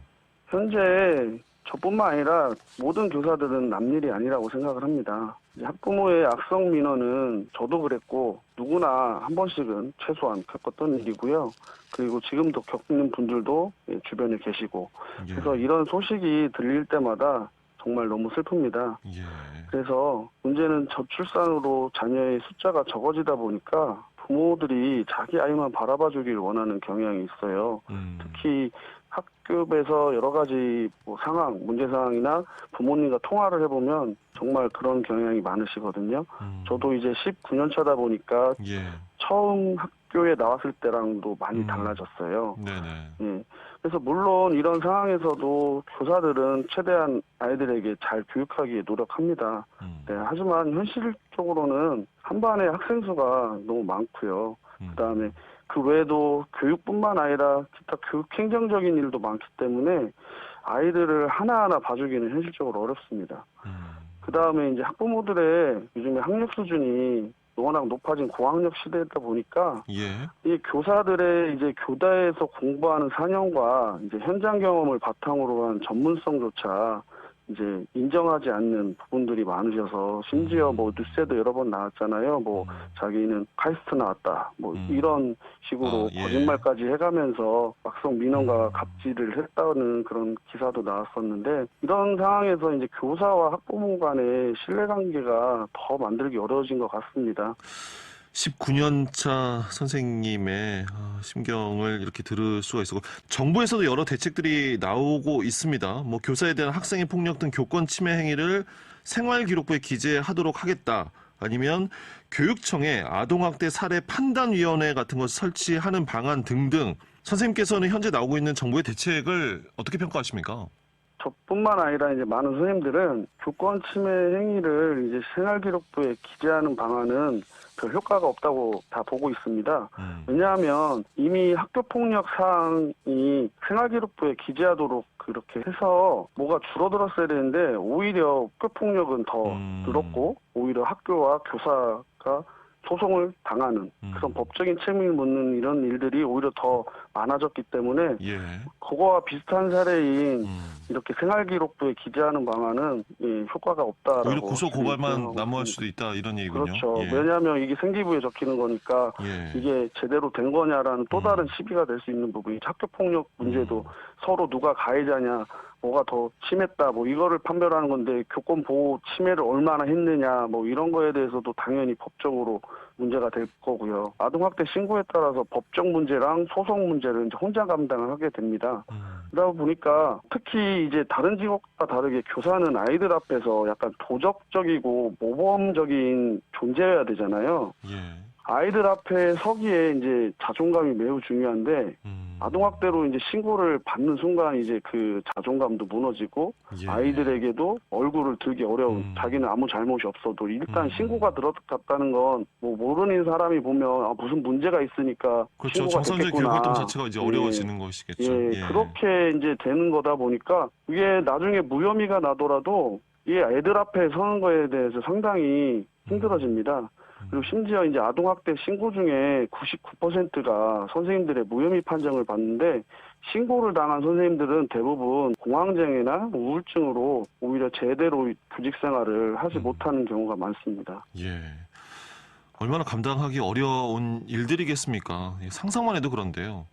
현재 저뿐만 아니라 모든 교사들은 남일이 아니라고 생각을 합니다. 이제 학부모의 악성 민원은 저도 그랬고 누구나 한 번씩은 최소한 겪었던 일이고요. 그리고 지금도 겪는 분들도 주변에 계시고 그래서 이런 소식이 들릴 때마다 정말 너무 슬픕니다. 예. 그래서 문제는 저출산으로 자녀의 숫자가 적어지다 보니까 부모들이 자기 아이만 바라봐 주길 원하는 경향이 있어요. 특히 학급에서 여러 가지 뭐 상황, 문제 상황이나 부모님과 통화를 해보면 정말 그런 경향이 많으시거든요. 저도 이제 19년 차다 보니까 예. 처음 학교에 나왔을 때랑도 많이 달라졌어요. 네네. 예. 그래서 물론 이런 상황에서도 교사들은 최대한 아이들에게 잘 교육하기에 노력합니다. 네, 하지만 현실적으로는 한 반의 학생 수가 너무 많고요. 그다음에 그 외에도 교육뿐만 아니라 기타 교육 행정적인 일도 많기 때문에 아이들을 하나하나 봐주기는 현실적으로 어렵습니다. 그다음에 이제 학부모들의 요즘에 학력 수준이 워낙 높아진 고학력 시대다 보니까 예. 이 교사들의 이제 교다에서 공부하는 4년과 이제 현장 경험을 바탕으로 한 전문성조차 이제 인정하지 않는 부분들이 많으셔서 심지어 뭐 뉴스에도 여러 번 나왔잖아요. 뭐 자기는 카이스트 나왔다. 뭐 이런 식으로 예. 거짓말까지 해가면서 막상 민원과 갑질을 했다는 그런 기사도 나왔었는데 이런 상황에서 이제 교사와 학부모 간의 신뢰관계가 더 만들기 어려워진 것 같습니다. 19년 차 선생님의 심경을 이렇게 들을 수가 있었고 정부에서도 여러 대책들이 나오고 있습니다. 뭐 교사에 대한 학생의 폭력 등 교권 침해 행위를 생활기록부에 기재하도록 하겠다. 아니면 교육청에 아동학대 사례 판단위원회 같은 것을 설치하는 방안 등등 선생님께서는 현재 나오고 있는 정부의 대책을 어떻게 평가하십니까? 저뿐만 아니라 이제 많은 선생님들은 교권 침해 행위를 이제 생활기록부에 기재하는 방안은 별 효과가 없다고 다 보고 있습니다. 왜냐하면 이미 학교폭력 사항이 생활기록부에 기재하도록 그렇게 해서 뭐가 줄어들었어야 되는데 오히려 학교폭력은 더 늘었고 오히려 학교와 교사가 소송을 당하는 그런 법적인 책임을 묻는 이런 일들이 오히려 더 많아졌기 때문에 예. 그거와 비슷한 사례인 이렇게 생활기록부에 기재하는 방안은 효과가 없다라고. 오히려 고소 고발만 난무할 수도 있다 이런 얘기군요. 그렇죠. 예. 왜냐하면 이게 생기부에 적히는 거니까 예. 이게 제대로 된 거냐라는 또 다른 시비가 될 수 있는 부분이 학교폭력 문제도 서로 누가 가해자냐 뭐가 더 심했다 뭐 이거를 판별하는 건데 교권 보호 침해를 얼마나 했느냐 뭐 이런 거에 대해서도 당연히 법적으로 문제가 될 거고요. 아동학대 신고에 따라서 법적 문제랑 소송 문제를 이제 혼자 감당을 하게 됩니다. 그러다 보니까 특히 이제 다른 직업과 다르게 교사는 아이들 앞에서 약간 도적적이고 모범적인 존재여야 되잖아요. 예. 아이들 앞에 서기에 이제 자존감이 매우 중요한데 아동학대로 이제 신고를 받는 순간 이제 그 자존감도 무너지고 예. 아이들에게도 얼굴을 들기 어려운 자기는 아무 잘못이 없어도 일단 신고가 들어갔다는 건 뭐 모르는 사람이 보면 무슨 문제가 있으니까 그렇죠. 신고가 정상적 됐겠구나. 교육 활동 자체가 이제 어려워지는 것이겠죠. 예, 그렇게 이제 되는 거다 보니까 이게 나중에 무혐의가 나더라도 이 애들 앞에 서는 거에 대해서 상당히 힘들어집니다. 그리고 심지어 이제 아동학대 신고 중에 99%가 선생님들의 무혐의 판정을 받는데 신고를 당한 선생님들은 대부분 공황장애나 우울증으로 오히려 제대로 교직 생활을 하지 못하는 경우가 많습니다. 예. 얼마나 감당하기 어려운 일들이겠습니까? 상상만 해도 그런데요.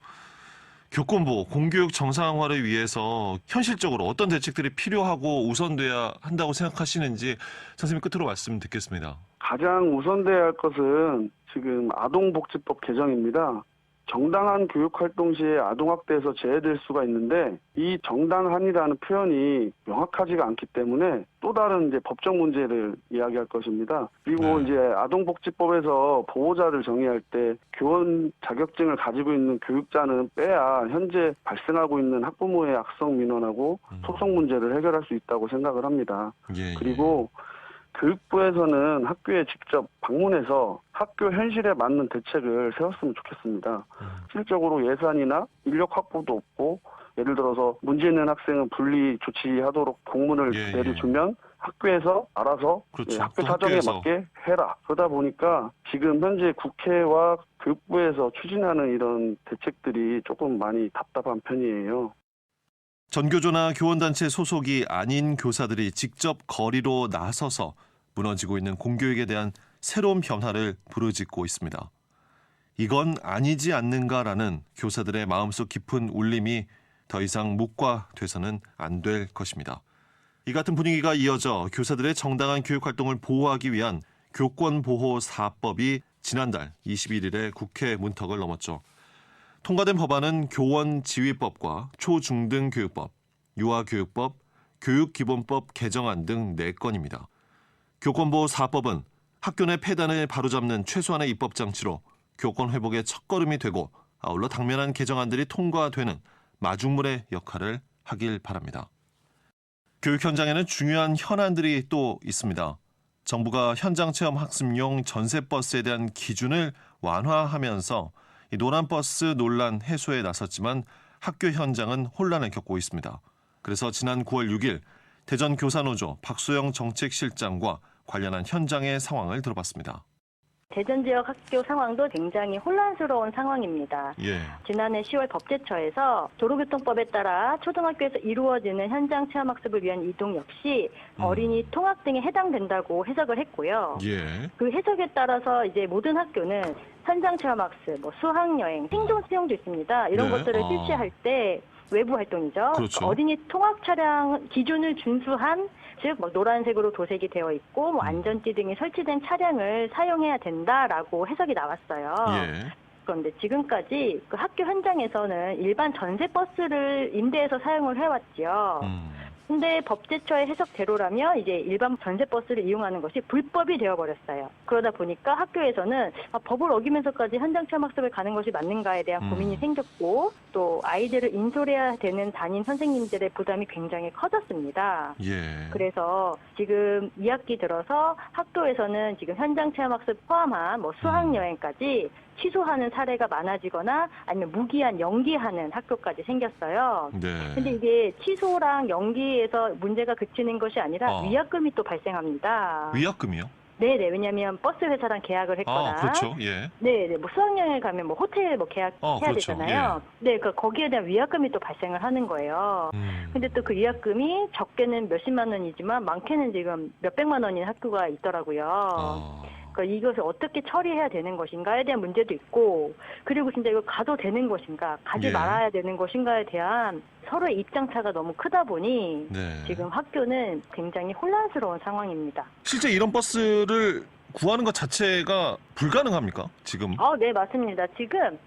교권보, 공교육 정상화를 위해서 현실적으로 어떤 대책들이 필요하고 우선돼야 한다고 생각하시는지 선생님 끝으로 말씀 듣겠습니다. 가장 우선돼야 할 것은 지금 아동복지법 개정입니다. 정당한 교육활동 시에 아동학대에서 제외될 수가 있는데 이 정당한이라는 표현이 명확하지가 않기 때문에 또 다른 이제 법적 문제를 이야기할 것입니다. 그리고 네. 이제 아동복지법에서 보호자를 정의할 때 교원 자격증을 가지고 있는 교육자는 빼야 현재 발생하고 있는 학부모의 악성 민원하고 소송 문제를 해결할 수 있다고 생각을 합니다. 예, 그리고 교육부에서는 학교에 직접 방문해서 학교 현실에 맞는 대책을 세웠으면 좋겠습니다. 실질적으로 예산이나 인력 확보도 없고 예를 들어서 문제 있는 학생은 분리 조치하도록 공문을 예, 내려주면 학교에서 알아서 그렇죠. 학교 또 사정에 학교에서. 맞게 해라. 그러다 보니까 지금 현재 국회와 교육부에서 추진하는 이런 대책들이 조금 많이 답답한 편이에요. 전교조나 교원단체 소속이 아닌 교사들이 직접 거리로 나서서 무너지고 있는 공교육에 대한 새로운 변화를 부르짖고 있습니다. 이건 아니지 않는가라는 교사들의 마음속 깊은 울림이 더 이상 묵과돼서는 안 될 것입니다. 이 같은 분위기가 이어져 교사들의 정당한 교육활동을 보호하기 위한 교권보호4법이 지난달 21일에 국회 문턱을 넘었죠. 통과된 법안은 교원지휘법과 초중등교육법, 유아교육법, 교육기본법 개정안 등 4건입니다. 교권보호4법은 학교 내 폐단을 바로잡는 최소한의 입법장치로 교권 회복의 첫걸음이 되고 아울러 당면한 개정안들이 통과되는 마중물의 역할을 하길 바랍니다. 교육 현장에는 중요한 현안들이 또 있습니다. 정부가 현장체험 학습용 전세버스에 대한 기준을 완화하면서 이 노란버스 논란 해소에 나섰지만 학교 현장은 혼란을 겪고 있습니다. 그래서 지난 9월 6일 대전교사노조 박소영 정책실장과 관련한 현장의 상황을 들어봤습니다. 대전 지역 학교 상황도 굉장히 혼란스러운 상황입니다. 예. 지난해 10월 법제처에서 도로교통법에 따라 초등학교에서 이루어지는 현장 체험학습을 위한 이동 역시 어린이 통학 등에 해당된다고 해석을 했고요. 예. 그 해석에 따라서 이제 모든 학교는 현장 체험학습, 수학여행, 생존 수영도 있습니다. 이런 네. 것들을 실시할 때 외부 활동이죠. 그렇죠. 어린이 통학 차량 기준을 준수한, 즉 노란색으로 도색이 되어 있고 안전띠 등이 설치된 차량을 사용해야 된다라고 해석이 나왔어요. 예. 그런데 지금까지 그 학교 현장에서는 일반 전세 버스를 임대해서 사용을 해왔지요. 근데 법제처의 해석대로라면 이제 일반 전세버스를 이용하는 것이 불법이 되어버렸어요. 그러다 보니까 학교에서는 법을 어기면서까지 현장체험학습을 가는 것이 맞는가에 대한 고민이 생겼고 또 아이들을 인솔해야 되는 담임 선생님들의 부담이 굉장히 커졌습니다. 예. 그래서 지금 2학기 들어서 학교에서는 지금 현장체험학습 포함한 수학여행까지 취소하는 사례가 많아지거나 아니면 무기한 연기하는 학교까지 생겼어요. 네. 근데 이게 취소랑 연기에서 문제가 그치는 것이 아니라 위약금이 또 발생합니다. 위약금이요? 네네. 왜냐하면 버스 회사랑 계약을 했거나. 그렇죠. 예. 네네. 수학여행을 가면 호텔 계약해야 그렇죠. 되잖아요. 예. 네. 거기에 대한 위약금이 또 발생을 하는 거예요. 근데 또 그 위약금이 적게는 몇십만 원이지만 많게는 지금 몇백만 원인 학교가 있더라고요. 그러니까 이것을 어떻게 처리해야 되는 것인가에 대한 문제도 있고, 그리고 진짜 이거 가도 되는 것인가, 가지 말아야 되는 것인가에 대한 서로의 입장차가 너무 크다 보니 지금 학교는 굉장히 혼란스러운 상황입니다. 실제 이런 버스를 구하는 것 자체가 불가능합니까? 지금? 네, 맞습니다. 지금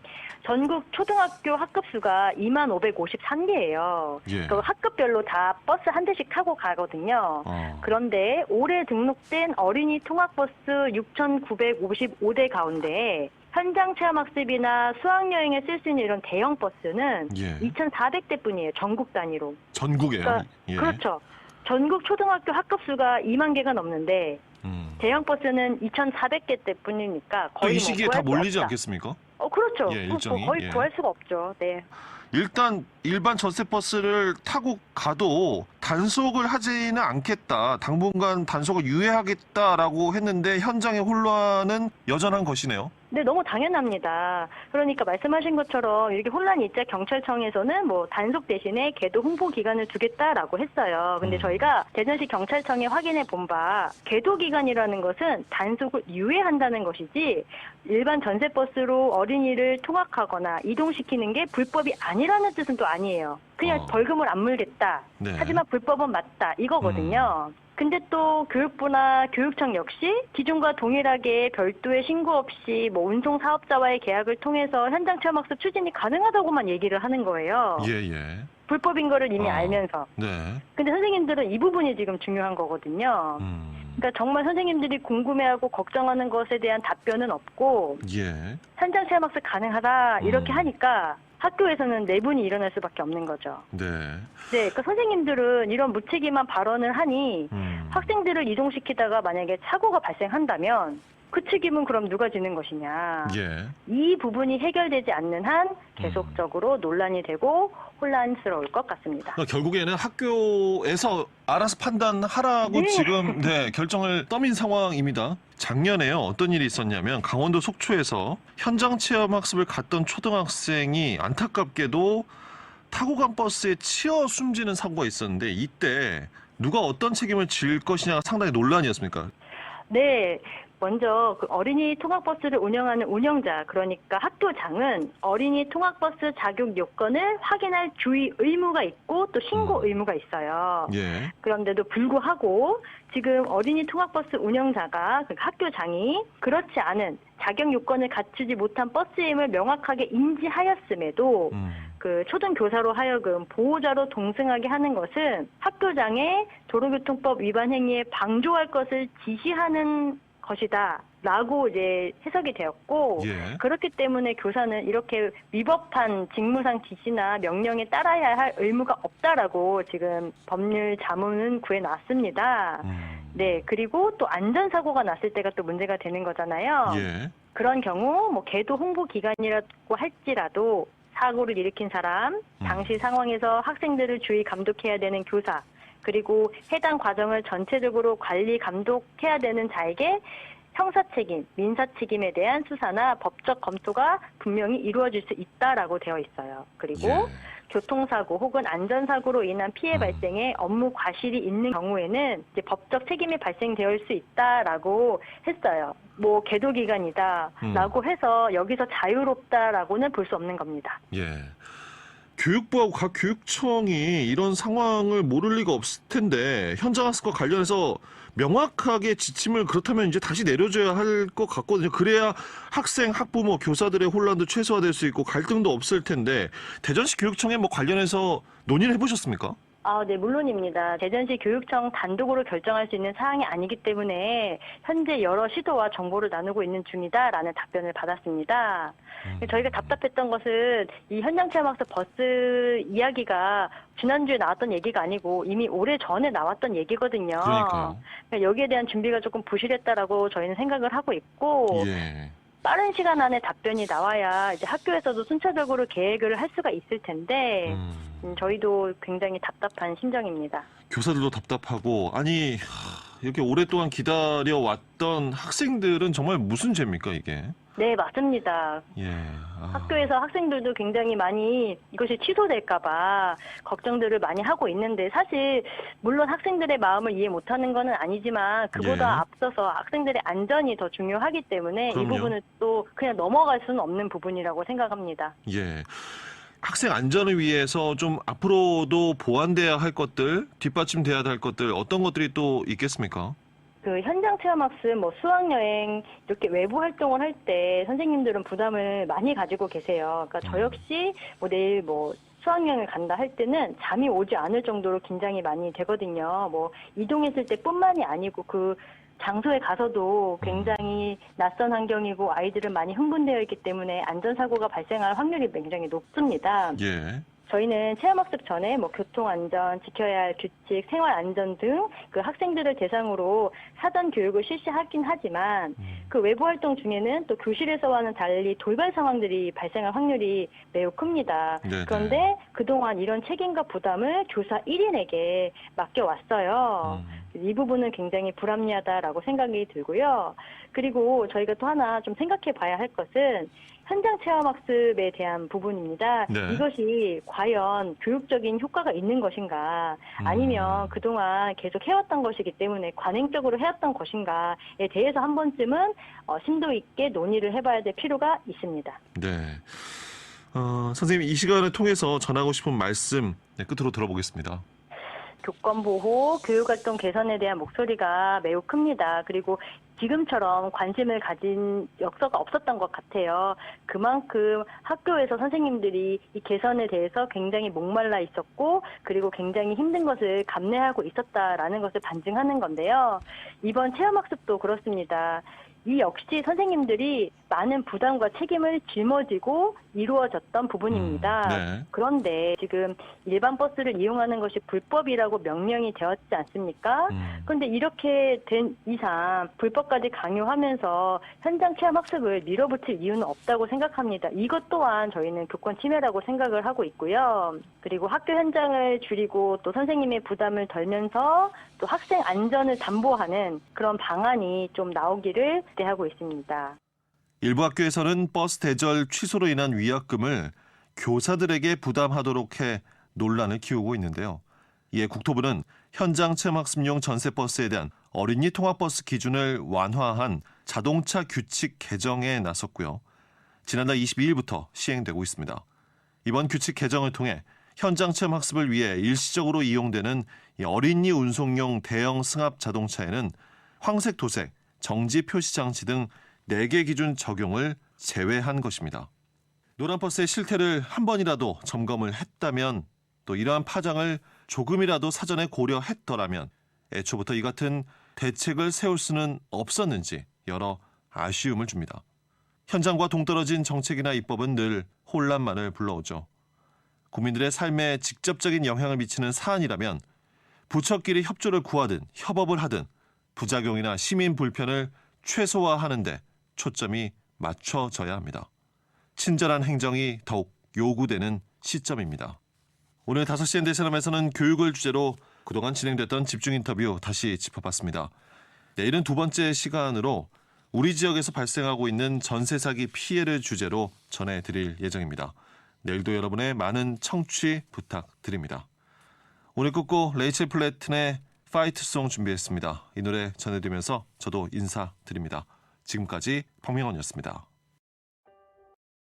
전국 초등학교 학급수가 2553개예요. 예. 그 학급별로 다 버스 한 대씩 타고 가거든요. 그런데 올해 등록된 어린이 통학버스 6,955대 가운데 현장 체험학습이나 수학여행에 쓸 수 있는 이런 대형 버스는 2,400대 뿐이에요. 전국 단위로. 전국에요? 그러니까, 예. 그렇죠. 전국 초등학교 학급수가 2만 개가 넘는데 대형 버스는 2,400개 때뿐이니까 또 거의 이 시기에 다 몰리지 않겠습니까? 그렇죠. 예, 일정이. 거의 예. 구할 수가 없죠. 네. 일단 일반 전세버스를 타고 가도 단속을 하지는 않겠다. 당분간 단속을 유예하겠다라고 했는데 현장의 혼란은 여전한 것이네요. 네, 너무 당연합니다. 그러니까 말씀하신 것처럼 이렇게 혼란이 있자 경찰청에서는 뭐 단속 대신에 계도 홍보 기간을 두겠다라고 했어요. 근데 저희가 대전시 경찰청에 확인해 본 바 계도 기간이라는 것은 단속을 유예한다는 것이지 일반 전세버스로 어린이를 통학하거나 이동시키는 게 불법이 아니라는 뜻은 또 아니에요. 그냥 벌금을 안 물겠다. 네. 하지만 불법은 맞다. 이거거든요. 근데 또 교육부나 교육청 역시 기존과 동일하게 별도의 신고 없이 뭐 운송 사업자와의 계약을 통해서 현장 체험학습 추진이 가능하다고만 얘기를 하는 거예요. 예. 불법인 거를 이미 알면서. 네. 근데 선생님들은 이 부분이 지금 중요한 거거든요. 그러니까 정말 선생님들이 궁금해하고 걱정하는 것에 대한 답변은 없고 예. 현장 체험학습 가능하다 이렇게 하니까 학교에서는 내분이 일어날 수밖에 없는 거죠. 네. 네, 그러니까 선생님들은 이런 무책임한 발언을 하니 학생들을 이동시키다가 만약에 사고가 발생한다면 그 책임은 그럼 누가 지는 것이냐. 예. 이 부분이 해결되지 않는 한 계속적으로 논란이 되고 혼란스러울 것 같습니다. 그러니까 결국에는 학교에서 알아서 판단하라고 네. 지금 결정을 떠민 상황입니다. 작년에요. 어떤 일이 있었냐면 강원도 속초에서 현장 체험 학습을 갔던 초등학생이 안타깝게도 타고 간 버스에 치여 숨지는 사고가 있었는데 이때 누가 어떤 책임을 질 것이냐가 상당히 논란이었습니까? 네. 먼저 그 어린이 통학버스를 운영하는 운영자, 그러니까 학교장은 어린이 통학버스 자격 요건을 확인할 주의 의무가 있고 또 신고 의무가 있어요. 예. 그런데도 불구하고 지금 어린이 통학버스 운영자가 그 학교장이 그렇지 않은 자격 요건을 갖추지 못한 버스임을 명확하게 인지하였음에도 그 초등교사로 하여금 보호자로 동승하게 하는 것은 학교장의 도로교통법 위반 행위에 방조할 것을 지시하는 것이다 라고 이제 해석이 되었고 예. 그렇기 때문에 교사는 이렇게 위법한 직무상 지시나 명령에 따라야 할 의무가 없다라고 지금 법률 자문은 구해놨습니다. 네, 그리고 또 안전사고가 났을 때가 또 문제가 되는 거잖아요. 예. 그런 경우 뭐 계도 홍보 기간이라고 할지라도 사고를 일으킨 사람, 당시 상황에서 학생들을 주의 감독해야 되는 교사, 그리고 해당 과정을 전체적으로 관리 감독해야 되는 자에게 형사 책임, 민사 책임에 대한 수사나 법적 검토가 분명히 이루어질 수 있다라고 되어 있어요. 그리고 예. 교통사고 혹은 안전사고로 인한 피해 발생에 업무 과실이 있는 경우에는 이제 법적 책임이 발생될 수 있다라고 했어요. 뭐 계도 기간이다라고 해서 여기서 자유롭다라고는 볼 수 없는 겁니다. 예. 교육부하고 각 교육청이 이런 상황을 모를 리가 없을 텐데 현장 학습과 관련해서 명확하게 지침을 그렇다면 이제 다시 내려줘야 할 것 같거든요. 그래야 학생, 학부모, 교사들의 혼란도 최소화될 수 있고 갈등도 없을 텐데 대전시 교육청에 뭐 관련해서 논의를 해보셨습니까? 네, 물론입니다. 대전시 교육청 단독으로 결정할 수 있는 사항이 아니기 때문에 현재 여러 시도와 정보를 나누고 있는 중이다라는 답변을 받았습니다. 저희가 답답했던 것은 이 현장 체험학습 버스 이야기가 지난주에 나왔던 얘기가 아니고 이미 오래전에 나왔던 얘기거든요. 그러니까요. 그러니까 여기에 대한 준비가 조금 부실했다라고 저희는 생각을 하고 있고 예. 빠른 시간 안에 답변이 나와야 이제 학교에서도 순차적으로 계획을 할 수가 있을 텐데 저희도 굉장히 답답한 심정입니다. 교사들도 답답하고 아니 이렇게 오랫동안 기다려왔던 학생들은 정말 무슨 죄입니까 이게? 네, 맞습니다. 예. 학교에서 학생들도 굉장히 많이 이것이 취소될까봐 걱정들을 많이 하고 있는데 사실 물론 학생들의 마음을 이해 못하는 건 아니지만 그보다 예. 앞서서 학생들의 안전이 더 중요하기 때문에 그럼요. 이 부분은 또 그냥 넘어갈 수는 없는 부분이라고 생각합니다. 예. 학생 안전을 위해서 좀 앞으로도 보완돼야 할 것들, 뒷받침돼야 할 것들 어떤 것들이 또 있겠습니까? 그 현장 체험학습, 뭐 수학여행 이렇게 외부 활동을 할 때 선생님들은 부담을 많이 가지고 계세요. 그러니까 저 역시 뭐 내일 뭐 수학여행을 간다 할 때는 잠이 오지 않을 정도로 긴장이 많이 되거든요. 뭐 이동했을 때뿐만이 아니고 그 장소에 가서도 굉장히 낯선 환경이고 아이들은 많이 흥분되어 있기 때문에 안전사고가 발생할 확률이 굉장히 높습니다. 예. 저희는 체험학습 전에 뭐 교통안전, 지켜야 할 규칙, 생활안전 등 그 학생들을 대상으로 사전 교육을 실시하긴 하지만 그 외부 활동 중에는 또 교실에서와는 달리 돌발 상황들이 발생할 확률이 매우 큽니다. 네네. 그런데 그동안 이런 책임과 부담을 교사 1인에게 맡겨왔어요. 이 부분은 굉장히 불합리하다라고 생각이 들고요. 그리고 저희가 또 하나 좀 생각해 봐야 할 것은 현장 체험학습에 대한 부분입니다. 네. 이것이 과연 교육적인 효과가 있는 것인가 아니면 그동안 계속 해왔던 것이기 때문에 관행적으로 해왔던 것인가에 대해서 한 번쯤은 심도 있게 논의를 해봐야 될 필요가 있습니다. 네. 선생님 이 시간을 통해서 전하고 싶은 말씀 끝으로 들어보겠습니다. 교권보호, 교육활동 개선에 대한 목소리가 매우 큽니다. 그리고 지금처럼 관심을 가진 역사가 없었던 것 같아요. 그만큼 학교에서 선생님들이 이 개선에 대해서 굉장히 목말라 있었고 그리고 굉장히 힘든 것을 감내하고 있었다라는 것을 반증하는 건데요. 이번 체험학습도 그렇습니다. 이 역시 선생님들이 많은 부담과 책임을 짊어지고 이루어졌던 부분입니다. 네. 그런데 지금 일반 버스를 이용하는 것이 불법이라고 명령이 되었지 않습니까? 그런데 이렇게 된 이상 불법까지 강요하면서 현장 체험 학습을 밀어붙일 이유는 없다고 생각합니다. 이것 또한 저희는 교권 침해라고 생각을 하고 있고요. 그리고 학교 현장을 줄이고 또 선생님의 부담을 덜면서 또 학생 안전을 담보하는 그런 방안이 좀 나오기를 기대하고 있습니다. 일부 학교에서는 버스 대절 취소로 인한 위약금을 교사들에게 부담하도록 해 논란을 키우고 있는데요. 이에 국토부는 현장 체험학습용 전세버스에 대한 어린이 통학버스 기준을 완화한 자동차 규칙 개정에 나섰고요. 지난달 22일부터 시행되고 있습니다. 이번 규칙 개정을 통해 현장 체험학습을 위해 일시적으로 이용되는 어린이 운송용 대형 승합 자동차에는 황색 도색, 정지 표시 장치 등 4개 기준 적용을 제외한 것입니다. 노란 버스의 실태를 한 번이라도 점검을 했다면 또 이러한 파장을 조금이라도 사전에 고려했더라면 애초부터 이 같은 대책을 세울 수는 없었는지 여러 아쉬움을 줍니다. 현장과 동떨어진 정책이나 입법은 늘 혼란만을 불러오죠. 국민들의 삶에 직접적인 영향을 미치는 사안이라면 부처끼리 협조를 구하든 협업을 하든 부작용이나 시민 불편을 최소화하는 데 초점이 맞춰져야 합니다. 친절한 행정이 더욱 요구되는 시점입니다. 오늘 5시엔 대세남에서는 교육을 주제로 그동안 진행됐던 집중 인터뷰 다시 짚어봤습니다. 내일은 두 번째 시간으로 우리 지역에서 발생하고 있는 전세 사기 피해를 주제로 전해드릴 예정입니다. 내일도 여러분의 많은 청취 부탁드립니다. 오늘 끝곡 레이첼 플래튼의 파이트송 준비했습니다. 이 노래 전해드리면서 저도 인사드립니다. 지금까지 박명원이었습니다.